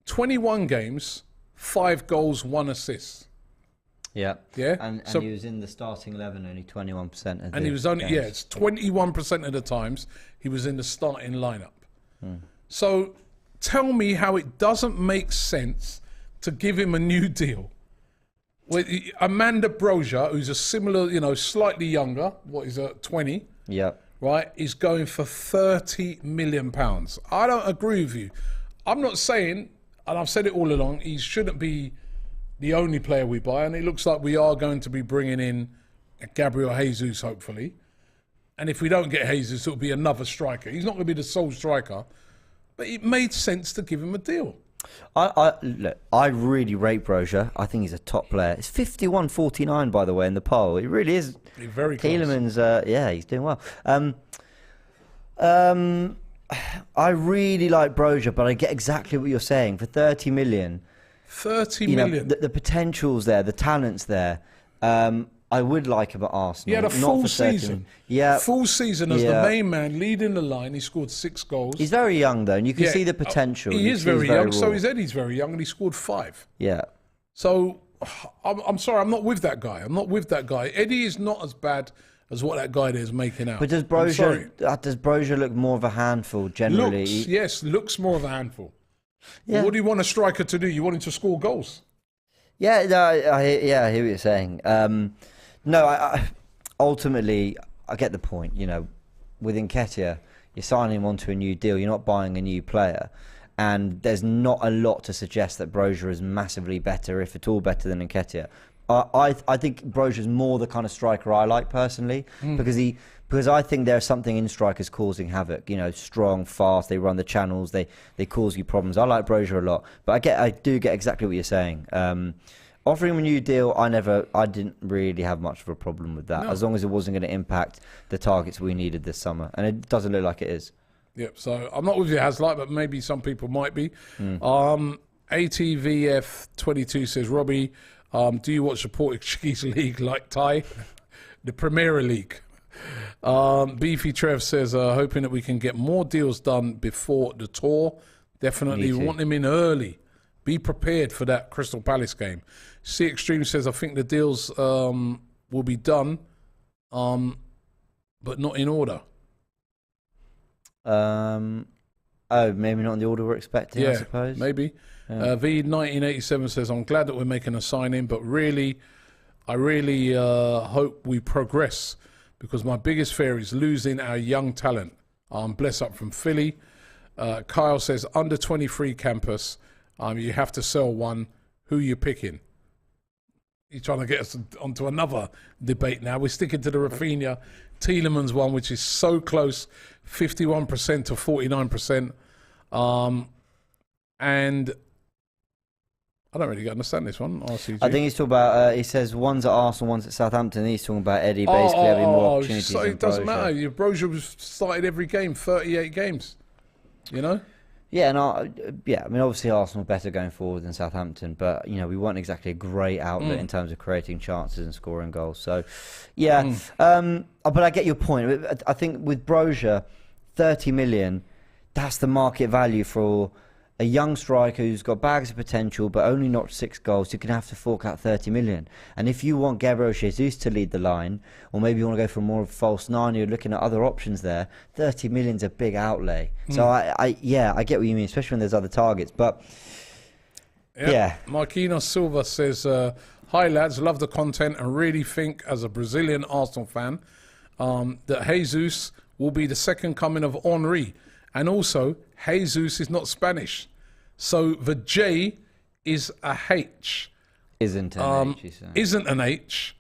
21 games, 5 goals, 1 assist. Yeah. Yeah. And he was in the starting 11 only 21% of the And he was only, games. it's 21% of the times he was in the starting lineup. So tell me how it doesn't make sense to give him a new deal. With Amanda Brozier, who's a similar, slightly younger, 20? Yeah. Right, is going for £30 million. I don't agree with you. I'm not saying, and I've said it all along, he shouldn't be the only player we buy, and it looks like we are going to be bringing in Gabriel Jesus, hopefully. And if we don't get Jesus, it'll be another striker. He's not going to be the sole striker, but it made sense to give him a deal. Look, I really rate Brozier. I think he's a top player. It's 51-49, by the way, in the poll. It really is. Very close. Tielemans, he's doing well. I really like Brozier, but I get exactly what you're saying. For 30 million, 30 million. The potential's there, the talent's there. I would like him at Arsenal. He had a full season. Full season as the main man, leading the line. He scored 6 goals. He's very young, though, and you can see the potential. He is very young. So is Eddie's very young, and he scored 5. Yeah. So I'm sorry, I'm not with that guy. Eddie is not as bad as what that guy there is making out. But does Brozier look more of a handful generally? Looks more of a handful. Yeah. What do you want a striker to do? You want him to score goals? Yeah, no, I hear what you're saying. I ultimately, I get the point. With Nketiah, you're signing him onto a new deal. You're not buying a new player. And there's not a lot to suggest that Brozier is massively better, if at all better than Nketiah. I think Brozier's more the kind of striker I like personally, because I think there's something in strikers causing havoc. Strong, fast, they run the channels, they cause you problems. I like Brozier a lot, but I do get exactly what you're saying. Offering him a new deal, I didn't really have much of a problem with that, as long as it wasn't going to impact the targets we needed this summer, and it doesn't look like it is. Yep. So I'm not with you, Haslight, but maybe some people might be. ATVF22 says, Robbie, do you watch the Portuguese league like Thai? The Premier League. Beefy Trev says, hoping that we can get more deals done before the tour. Definitely want him in early. Be prepared for that Crystal Palace game. C Extreme says, I think the deals will be done, but not in order. Maybe not in the order we're expecting, I suppose. Maybe. V1987 says, I'm glad that we're making a signing, but I really hope we progress, because my biggest fear is losing our young talent. Bless up from Philly. Kyle says, under 23 campus, you have to sell one. Who you picking? He's trying to get us onto another debate now. We're sticking to the Rafinha Tielemans one, which is so close, 51% to 49%. And I don't really understand this one, RCG. I think he's talking about, he says one's at Arsenal, one's at Southampton. He's talking about Eddie basically having more opportunities. So it doesn't matter. Brozier was started every game, 38 games. Yeah, and obviously Arsenal better going forward than Southampton, but we weren't exactly a great outlet in terms of creating chances and scoring goals. So, but I get your point. I think with Brozier, 30 million, that's the market value for a young striker who's got bags of potential but only notched 6 goals. You're going to have to fork out 30 million. And if you want Gabriel Jesus to lead the line, or maybe you want to go for more of a false 9, you're looking at other options there, 30 million's a big outlay. So I get what you mean, especially when there's other targets. But Marquinhos Silva says, hi lads, love the content and really think as a Brazilian Arsenal fan that Jesus will be the second coming of Henry. And also, Jesus is not Spanish. So the J is a H. Isn't an H, you say. Isn't an H,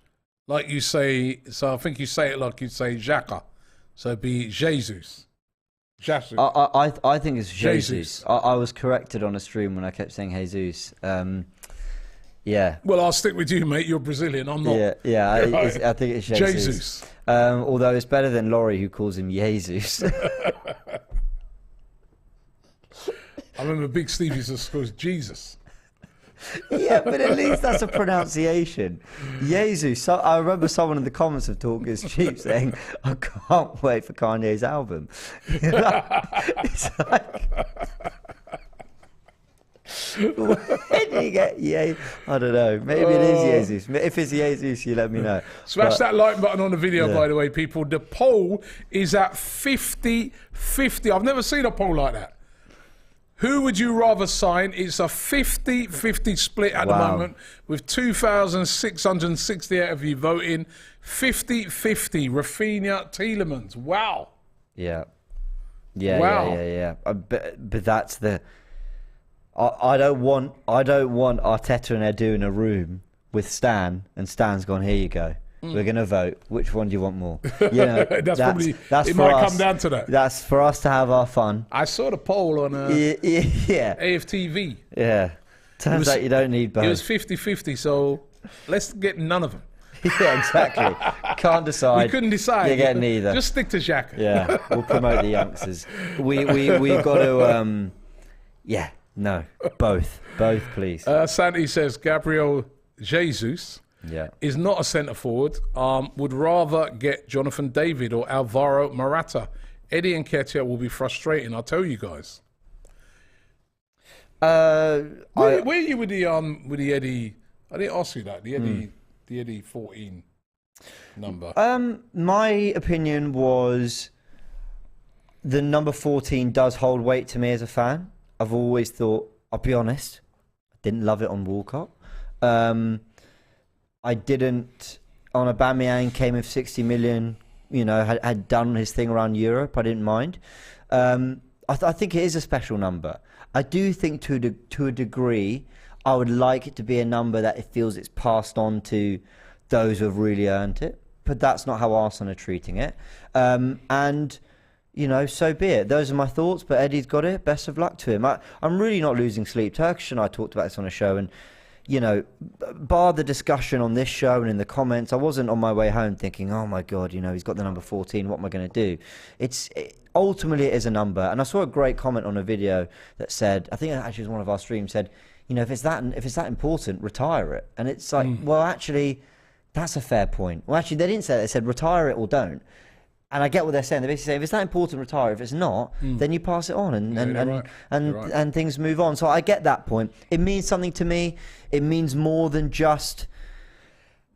like you say. So I think you say it like you say Xhaka. So it'd be Jesus. I think it's Jesus. I was corrected on a stream when I kept saying Jesus. Yeah. Well, I'll stick with you, mate. You're Brazilian. I'm not. I think it's Jesus. Although it's better than Laurie, who calls him Jesus. I remember Big Steve used to call Jesus. Yeah, but at least that's a pronunciation. Jesus. So, I remember someone in the comments of Talkers Cheap saying, I can't wait for Kanye's album. It's like... Where do you get I don't know. Maybe it is Jesus. If it's Jesus, you let me know. Smash that like button on the video, by the way, people. The poll is at 50-50. I've never seen a poll like that. Who would you rather sign? It's a 50-50 split at the moment, with 2,668 of you voting. 50-50. Rafinha, Tielemans. Wow. Yeah. Wow. But that's the... I don't want Arteta and Edu in a room with Stan, and Stan's gone, here you go. We're going to vote. Which one do you want more? You know, that's probably, that's it for might us. come down to that. That's for us to have our fun. I saw the poll on Yeah. AFTV. Yeah. Turns out you don't need both. It was 50-50, so let's get none of them. Yeah, exactly. Can't decide. We couldn't decide. You get neither. Just stick to Xhaka. Yeah, we'll promote the youngsters. We've got to, no, both, please. Santi says Gabriel Jesus is not a centre forward. Would rather get Jonathan David or Alvaro Morata. Eddie Nketiah will be frustrating. I'll tell you guys. Where are you with the Eddie? I didn't ask you that. The Eddie 14 number. My opinion was the number 14 does hold weight to me as a fan. I've always thought, I'll be honest, I didn't love it on Walcott. I didn't on Aubameyang, came in 60 million, you know, had done his thing around Europe. I didn't mind. I think it is a special number. I do think to a degree, I would like it to be a number that it feels it's passed on to those who have really earned it. But that's not how Arsenal are treating it. And, you know, so be it. Those are my thoughts, but Eddie's got it. Best of luck to him. I'm really not losing sleep. Turkish and I talked about this on a show, and, you know, bar the discussion on this show and in the comments, I wasn't on my way home thinking, oh my God, you know, he's got the number 14, what am I going to do? Ultimately, it is a number. And I saw a great comment on a video that said, I think it actually was one of our streams, said, you know, if it's that important, retire it. And it's like, well, actually, that's a fair point. Well, actually, they didn't say that. They said retire it or don't. And I get what they're saying. They basically say, if it's that important, retire. If it's not, then you pass it on and things move on. So I get that point. It means something to me. It means more than just,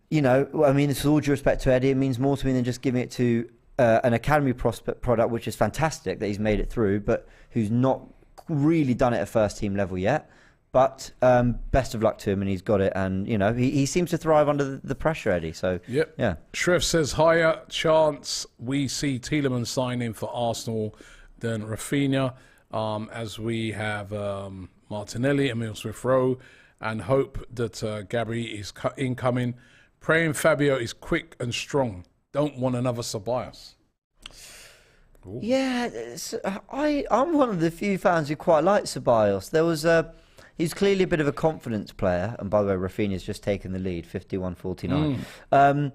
you know, I mean, with all due respect to Eddie, it means more to me than just giving it to an academy prospect product, which is fantastic that he's made it through, but who's not really done it at first team level yet. But best of luck to him, and he's got it. And, you know, he seems to thrive under the pressure, Eddie. So, yeah. Shrev says, higher chance we see Tielemans sign in for Arsenal than Rafinha, as we have Martinelli, Emil Smith-Rowe, and hope that Gabby is incoming. Praying Fabio is quick and strong. Don't want another Ceballos. Ooh. Yeah, I'm one of the few fans who quite like Ceballos. There was he's clearly a bit of a confidence player. And by the way, Rafinha's just taken the lead, 51-49.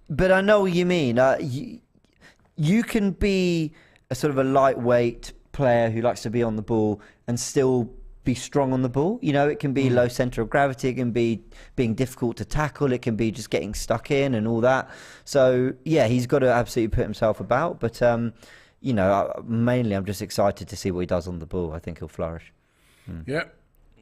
But I know what you mean. You can be a sort of a lightweight player who likes to be on the ball and still be strong on the ball. You know, it can be low centre of gravity. It can be being difficult to tackle. It can be just getting stuck in and all that. So, yeah, he's got to absolutely put himself about. But, you know, mainly I'm just excited to see what he does on the ball. I think he'll flourish. Yeah.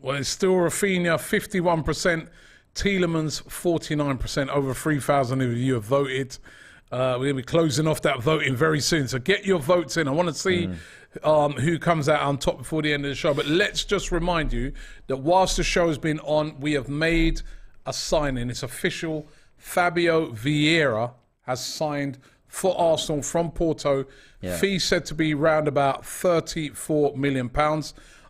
Well, it's still Rafinha, 51%. Tielemans, 49%. Over 3,000 of you have voted. We're going to be closing off that voting very soon. So get your votes in. I want to see who comes out on top before the end of the show. But let's just remind you that whilst the show has been on, we have made a signing. It's official. Fabio Vieira has signed for Arsenal from Porto. Yeah. Fee said to be round about £34 million.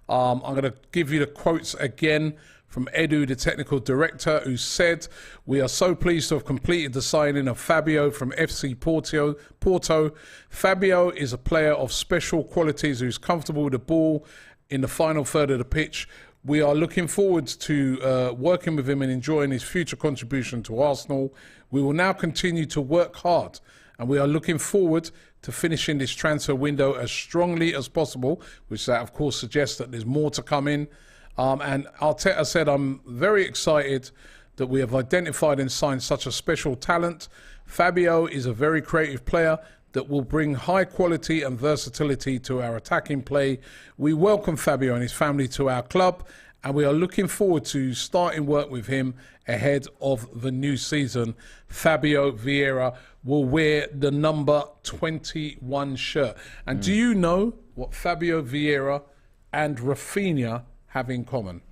I'm going to give you the quotes again from Edu, the technical director, who said, "We are so pleased to have completed the signing of Fabio from FC Porto. Fabio is a player of special qualities who's comfortable with the ball in the final third of the pitch. We are looking forward to working with him and enjoying his future contribution to Arsenal. We will now continue to work hard, and we are looking forward to finishing this transfer window as strongly as possible," which that, of course, suggests that there's more to come in. And Arteta said, "I'm very excited that we have identified and signed such a special talent. Fabio is a very creative player that will bring high quality and versatility to our attacking play. We welcome Fabio and his family to our club, and we are looking forward to starting work with him ahead of the new season. Fabio Vieira will wear the number 21 shirt." And do you know what Fabio Vieira and Rafinha have in common?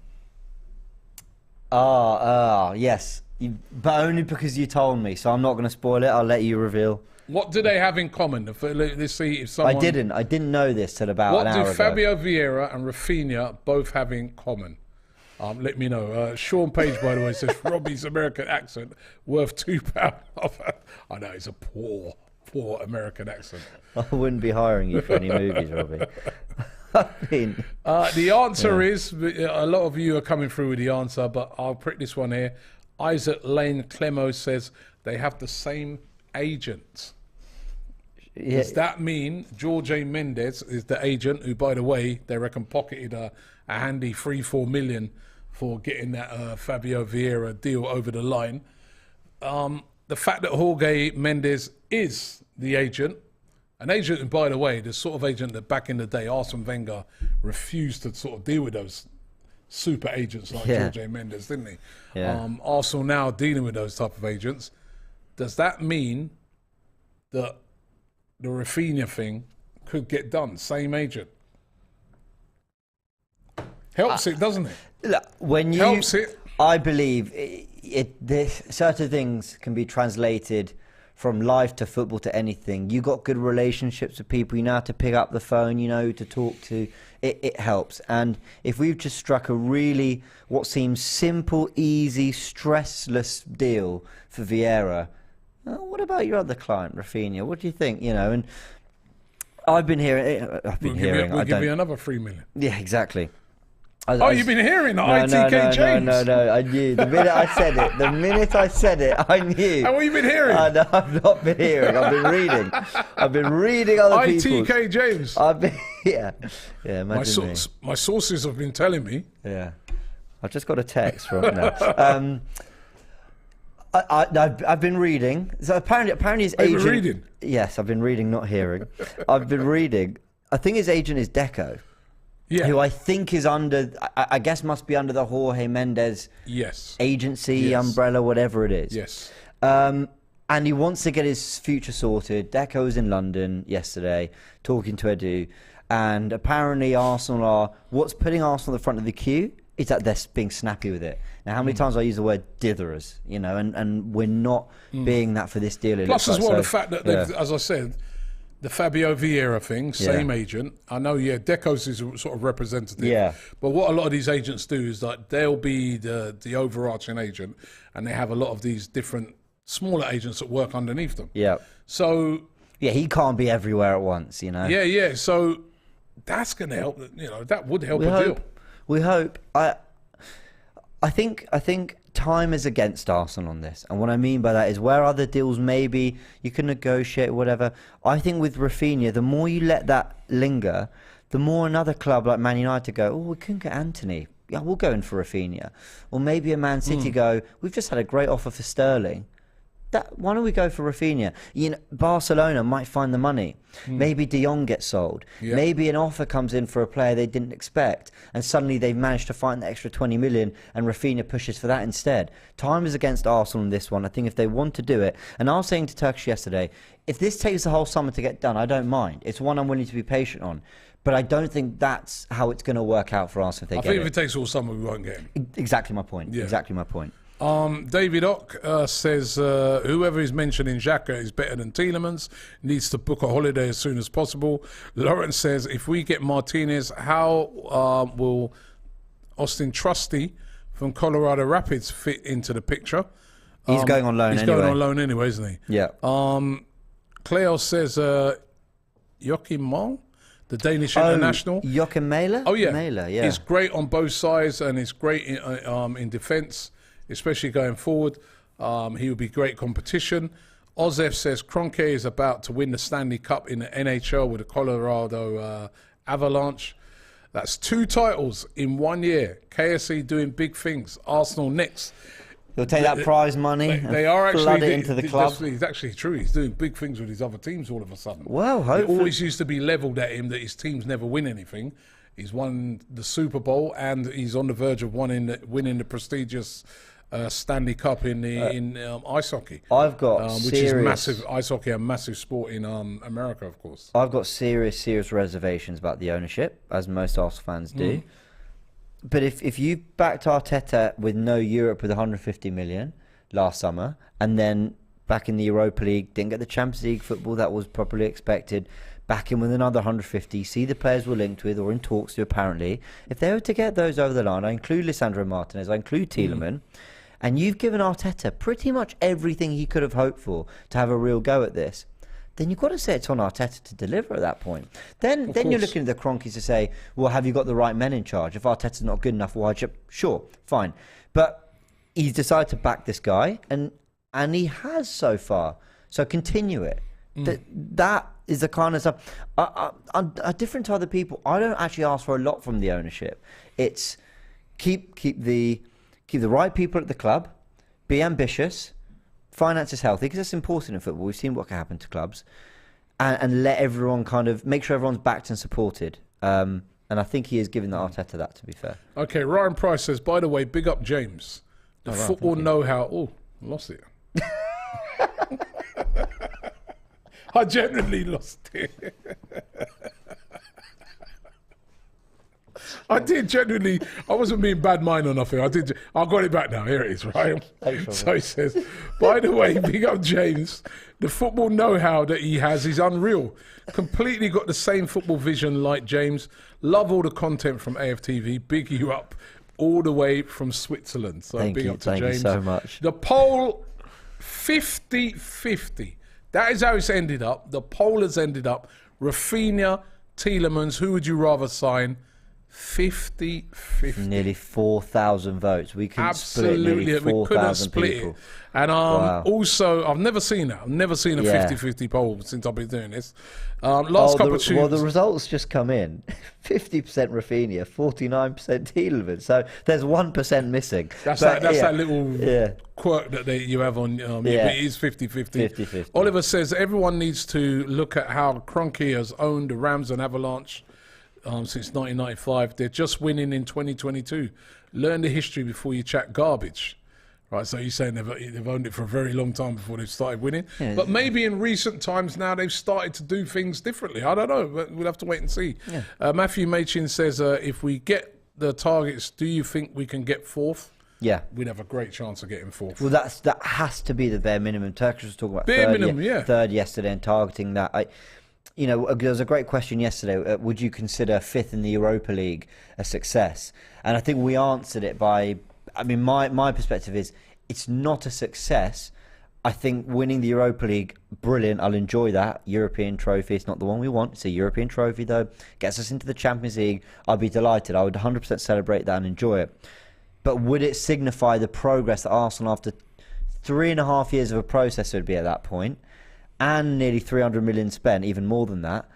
Yes. But only because you told me, so I'm not going to spoil it. I'll let you reveal. What do they have in common? Let's see if someone... I didn't know this till about an hour ago. What do Fabio Vieira and Rafinha both have in common? Let me know. Sean Page, by the way, says Robbie's American accent worth £2. I know, it's a poor American accent. I wouldn't be hiring you for any movies, Robbie. The answer is, a lot of you are coming through with the answer, but I'll prick this one here. Isaac Lane Clemo says they have the same agent. Yeah. Does that mean Jorge Mendes is the agent who, by the way, they reckon pocketed a handy 3-4 million for getting that Fabio Vieira deal over the line? The fact that Jorge Mendes is the agent, an agent, and by the way, the sort of agent that back in the day Arsene Wenger refused to sort of deal with those super agents like Jorge Mendes, didn't he? Yeah. Arsenal now dealing with those type of agents. Does that mean that the Rafinha thing could get done? Same agent. Helps it, doesn't it? Look, when you, helps it. I believe certain things can be translated from life to football to anything. You got good relationships with people, you know how to pick up the phone, you know who to talk to. It helps. And if we've just struck a really, what seems simple, easy, stressless deal for Vieira, what about your other client, Rafinha? What do you think? You know, and I've been hearing. We'll give you another 3 million. Yeah, exactly. You've been hearing ITK James? No, I knew. The minute I said it, I knew. And what have you been hearing? No, I've not been hearing. I've been reading. I've been reading other people's. ITK James. Yeah. Imagine me. My sources have been telling me. Yeah. I've just got a text from now. I've been reading. So apparently his agent. You've been reading? Yes, I've been reading, not hearing. I've been reading. I think his agent is Deco. Yeah. Who I think is under, I guess must be under the Jorge Mendes agency, umbrella, whatever it is. Yes. And he wants to get his future sorted. Deco was in London yesterday talking to Edu. And apparently what's putting Arsenal at the front of the queue is that they're being snappy with it. Now, how many times I use the word ditherers, you know, and we're not being that for this deal. Plus as well, the fact that, as I said, the Fabio Vieira thing, same agent. I know, Deco's is a sort of representative. Yeah. But what a lot of these agents do is that they'll be the overarching agent, and they have a lot of these different smaller agents that work underneath them. Yeah. So... yeah, he can't be everywhere at once, you know. Yeah. So that's going to help. You know, that would help a deal. We hope. I think time is against Arsenal on this, and what I mean by that is where other deals maybe you can negotiate or whatever. I think with Rafinha, the more you let that linger, the more another club like Man United go, we couldn't get Anthony. Yeah, we'll go in for Rafinha. Or maybe a Man City go, we've just had a great offer for Sterling. Why don't we go for Rafinha? You know, Barcelona might find the money. Maybe De Jong gets sold. Yeah. Maybe an offer comes in for a player they didn't expect, and suddenly they've managed to find the extra 20 million, and Rafinha pushes for that instead. Time is against Arsenal in this one. I think if they want to do it, and I was saying to Turkish yesterday, if this takes the whole summer to get done, I don't mind. It's one I'm willing to be patient on. But I don't think that's how it's going to work out for Arsenal if they get it. I think if it takes all summer, we won't get him. Exactly my point. Yeah. Exactly my point. David Ock says whoever is mentioning Xhaka is better than Tielemans, needs to book a holiday as soon as possible. Lawrence says if we get Martinez, how will Austin Trusty from Colorado Rapids fit into the picture? He's going on loan anyway. He's going on loan anyway, isn't he? Yeah. Cleo says Joachim Moll, the Danish international. Joachim Mæhle? Oh, yeah. Mæhle, yeah. He's great on both sides, and he's great in defence, especially going forward. He would be great competition. Ozef says Kroenke is about to win the Stanley Cup in the NHL with the Colorado Avalanche. That's 2 titles in 1 year. KSE doing big things. Arsenal next. He'll take that prize money they are actually flood it into the club. It's actually true. He's doing big things with his other teams all of a sudden. Well, hopefully. It always used to be levelled at him that his teams never win anything. He's won the Super Bowl, and he's on the verge of winning the prestigious Stanley Cup in ice hockey. I've got which is massive. Ice hockey, a massive sport in America, of course. I've got serious reservations about the ownership, as most Arsenal fans do. But if you backed Arteta with no Europe with 150 million last summer, and then back in the Europa League, didn't get the Champions League football that was properly expected, back in with another 150, see the players we're linked with or in talks to apparently. If they were to get those over the line, I include Lisandro Martinez, I include Tielemans, and you've given Arteta pretty much everything he could have hoped for to have a real go at this, then you've got to say it's on Arteta to deliver at that point. Then you're looking at the Cronkies to say, well, have you got the right men in charge? If Arteta's not good enough, why? Sure, fine. But he's decided to back this guy, and he has so far. So continue it. That is the kind of stuff. Different to other people, I don't actually ask for a lot from the ownership. It's keep the right people at the club, be ambitious, finances healthy, because that's important in football. We've seen what can happen to clubs, and let everyone kind of make sure everyone's backed and supported. And I think he is giving the Arteta that, to be fair. Okay, Ryan Price says, by the way, big up James. The football know-how. Oh, lost it. I genuinely lost it. I did genuinely. I wasn't being bad mind or nothing. I got it back now. Here it is, right? So he says, by the way, big up James. The football know-how that he has is unreal. Completely got the same football vision like James. Love all the content from AFTV. Big you up all the way from Switzerland. So big up to James. Thank you so much. The poll, 50-50. That is how it's ended up. The poll has ended up. Rafinha, Tielemans, who would you rather sign? 50-50. Nearly 4,000 votes. We couldn't split nearly 4,000 people. And also, I've never seen that. I've never seen a 50-50 poll since I've been doing this. Last couple of tunes. Well, the results just come in. 50% Rafinha, 49% Tielemans. So there's 1% missing. That's that little quirk that you have on. It is 50-50. Oliver says everyone needs to look at how Kroenke has owned the Rams and Avalanche since 1995. They're just winning in 2022. Learn the history before you chat garbage. Right, so you're saying they've owned it for a very long time before they've started winning. Yeah. But maybe in recent times now they've started to do things differently. I don't know, but we'll have to wait and see. Yeah. Matthew Machin says, if we get the targets, do you think we can get fourth? Yeah. We'd have a great chance of getting fourth. Well, that has to be the bare minimum. Turkish was talking about third yesterday and targeting that. There was a great question yesterday. Would you consider fifth in the Europa League a success? And I think we answered it by... my perspective is it's not a success. I think winning the Europa League, brilliant. I'll enjoy that. European trophy. It's not the one we want. It's a European trophy, though. Gets us into the Champions League. I'd be delighted. I would 100% celebrate that and enjoy it. But would it signify the progress that Arsenal, after 3.5 years of a process, would be at that point, and nearly 300 million spent, even more than that,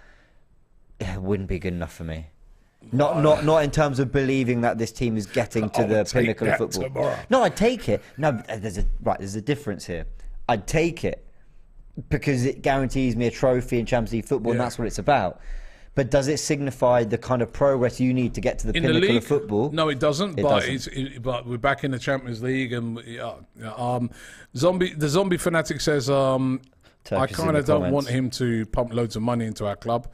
it wouldn't be good enough for me. Not in terms of believing that this team is getting to the pinnacle of football. Tomorrow. No, I'd take it. No, there's a difference here. I'd take it because it guarantees me a trophy in Champions League football, and that's what it's about. But does it signify the kind of progress you need to get to the pinnacle of football? No, it doesn't. But we're back in the Champions League, and the zombie fanatic says, I kind of don't want him to pump loads of money into our club.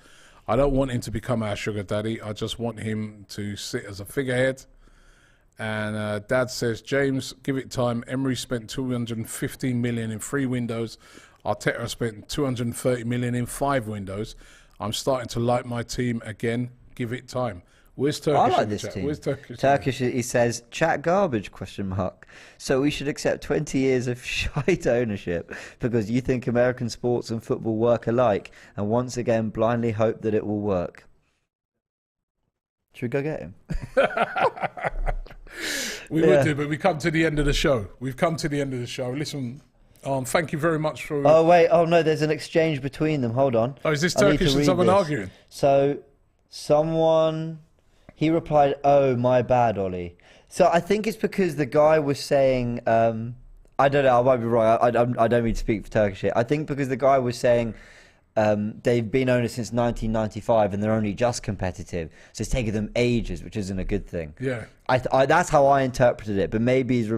I don't want him to become our sugar daddy. I just want him to sit as a figurehead. And Dad says, James, give it time. Emery spent 215 million in 3 windows. Arteta spent 230 million in 5 windows. I'm starting to like my team again. Give it time. Where's Turkish? I like this team. Where's Turkish? Turkish, he says, chat garbage, ? So we should accept 20 years of shite ownership because you think American sports and football work alike and once again blindly hope that it will work. Should we go get him? We would do, but we come to the end of the show. We've come to the end of the show. Listen, thank you very much for... Oh, wait. Oh, no, there's an exchange between them. Hold on. Oh, is this Turkish and someone arguing? So someone... He replied, oh, my bad, Ollie. So I think it's because the guy was saying, I don't know, I might be wrong. I don't mean to speak for Turkish here. I think because the guy was saying they've been owners since 1995 and they're only just competitive. So it's taken them ages, which isn't a good thing. Yeah. That's how I interpreted it. But maybe he's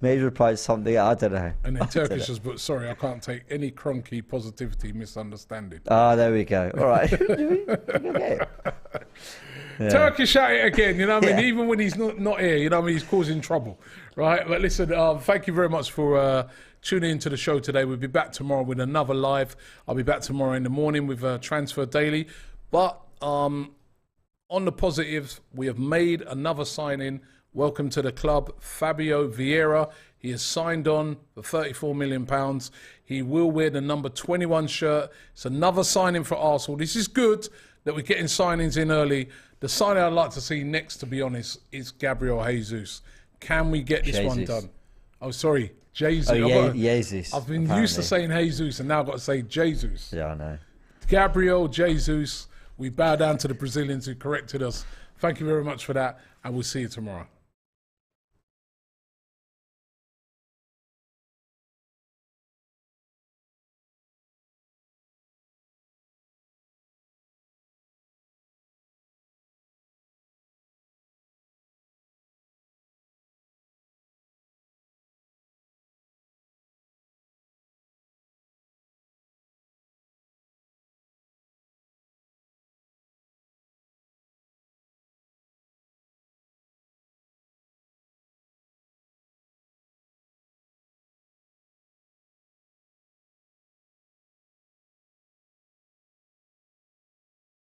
replied something, I don't know. And then Turkish has put, sorry, I can't take any Kroenke positivity misunderstanding. There we go. All right. Okay. Turkish at it again, you know what I mean? Yeah. Even when he's not here, you know what I mean? He's causing trouble, right? But listen, thank you very much for tuning into the show today. We'll be back tomorrow with another live. I'll be back tomorrow in the morning with Transfer Daily. But on the positive, we have made another signing. Welcome to the club, Fabio Vieira. He has signed on for £34 million. He will wear the number 21 shirt. It's another signing for Arsenal. This is good that we're getting signings in early. The signing I'd like to see next, to be honest, is Gabriel Jesus. Can we get this one done? Oh, sorry, Jesus. Jesus. I've been used to saying Jesus, and now I've got to say Jesus. Yeah, I know. Gabriel Jesus. We bow down to the Brazilians who corrected us. Thank you very much for that, and we'll see you tomorrow.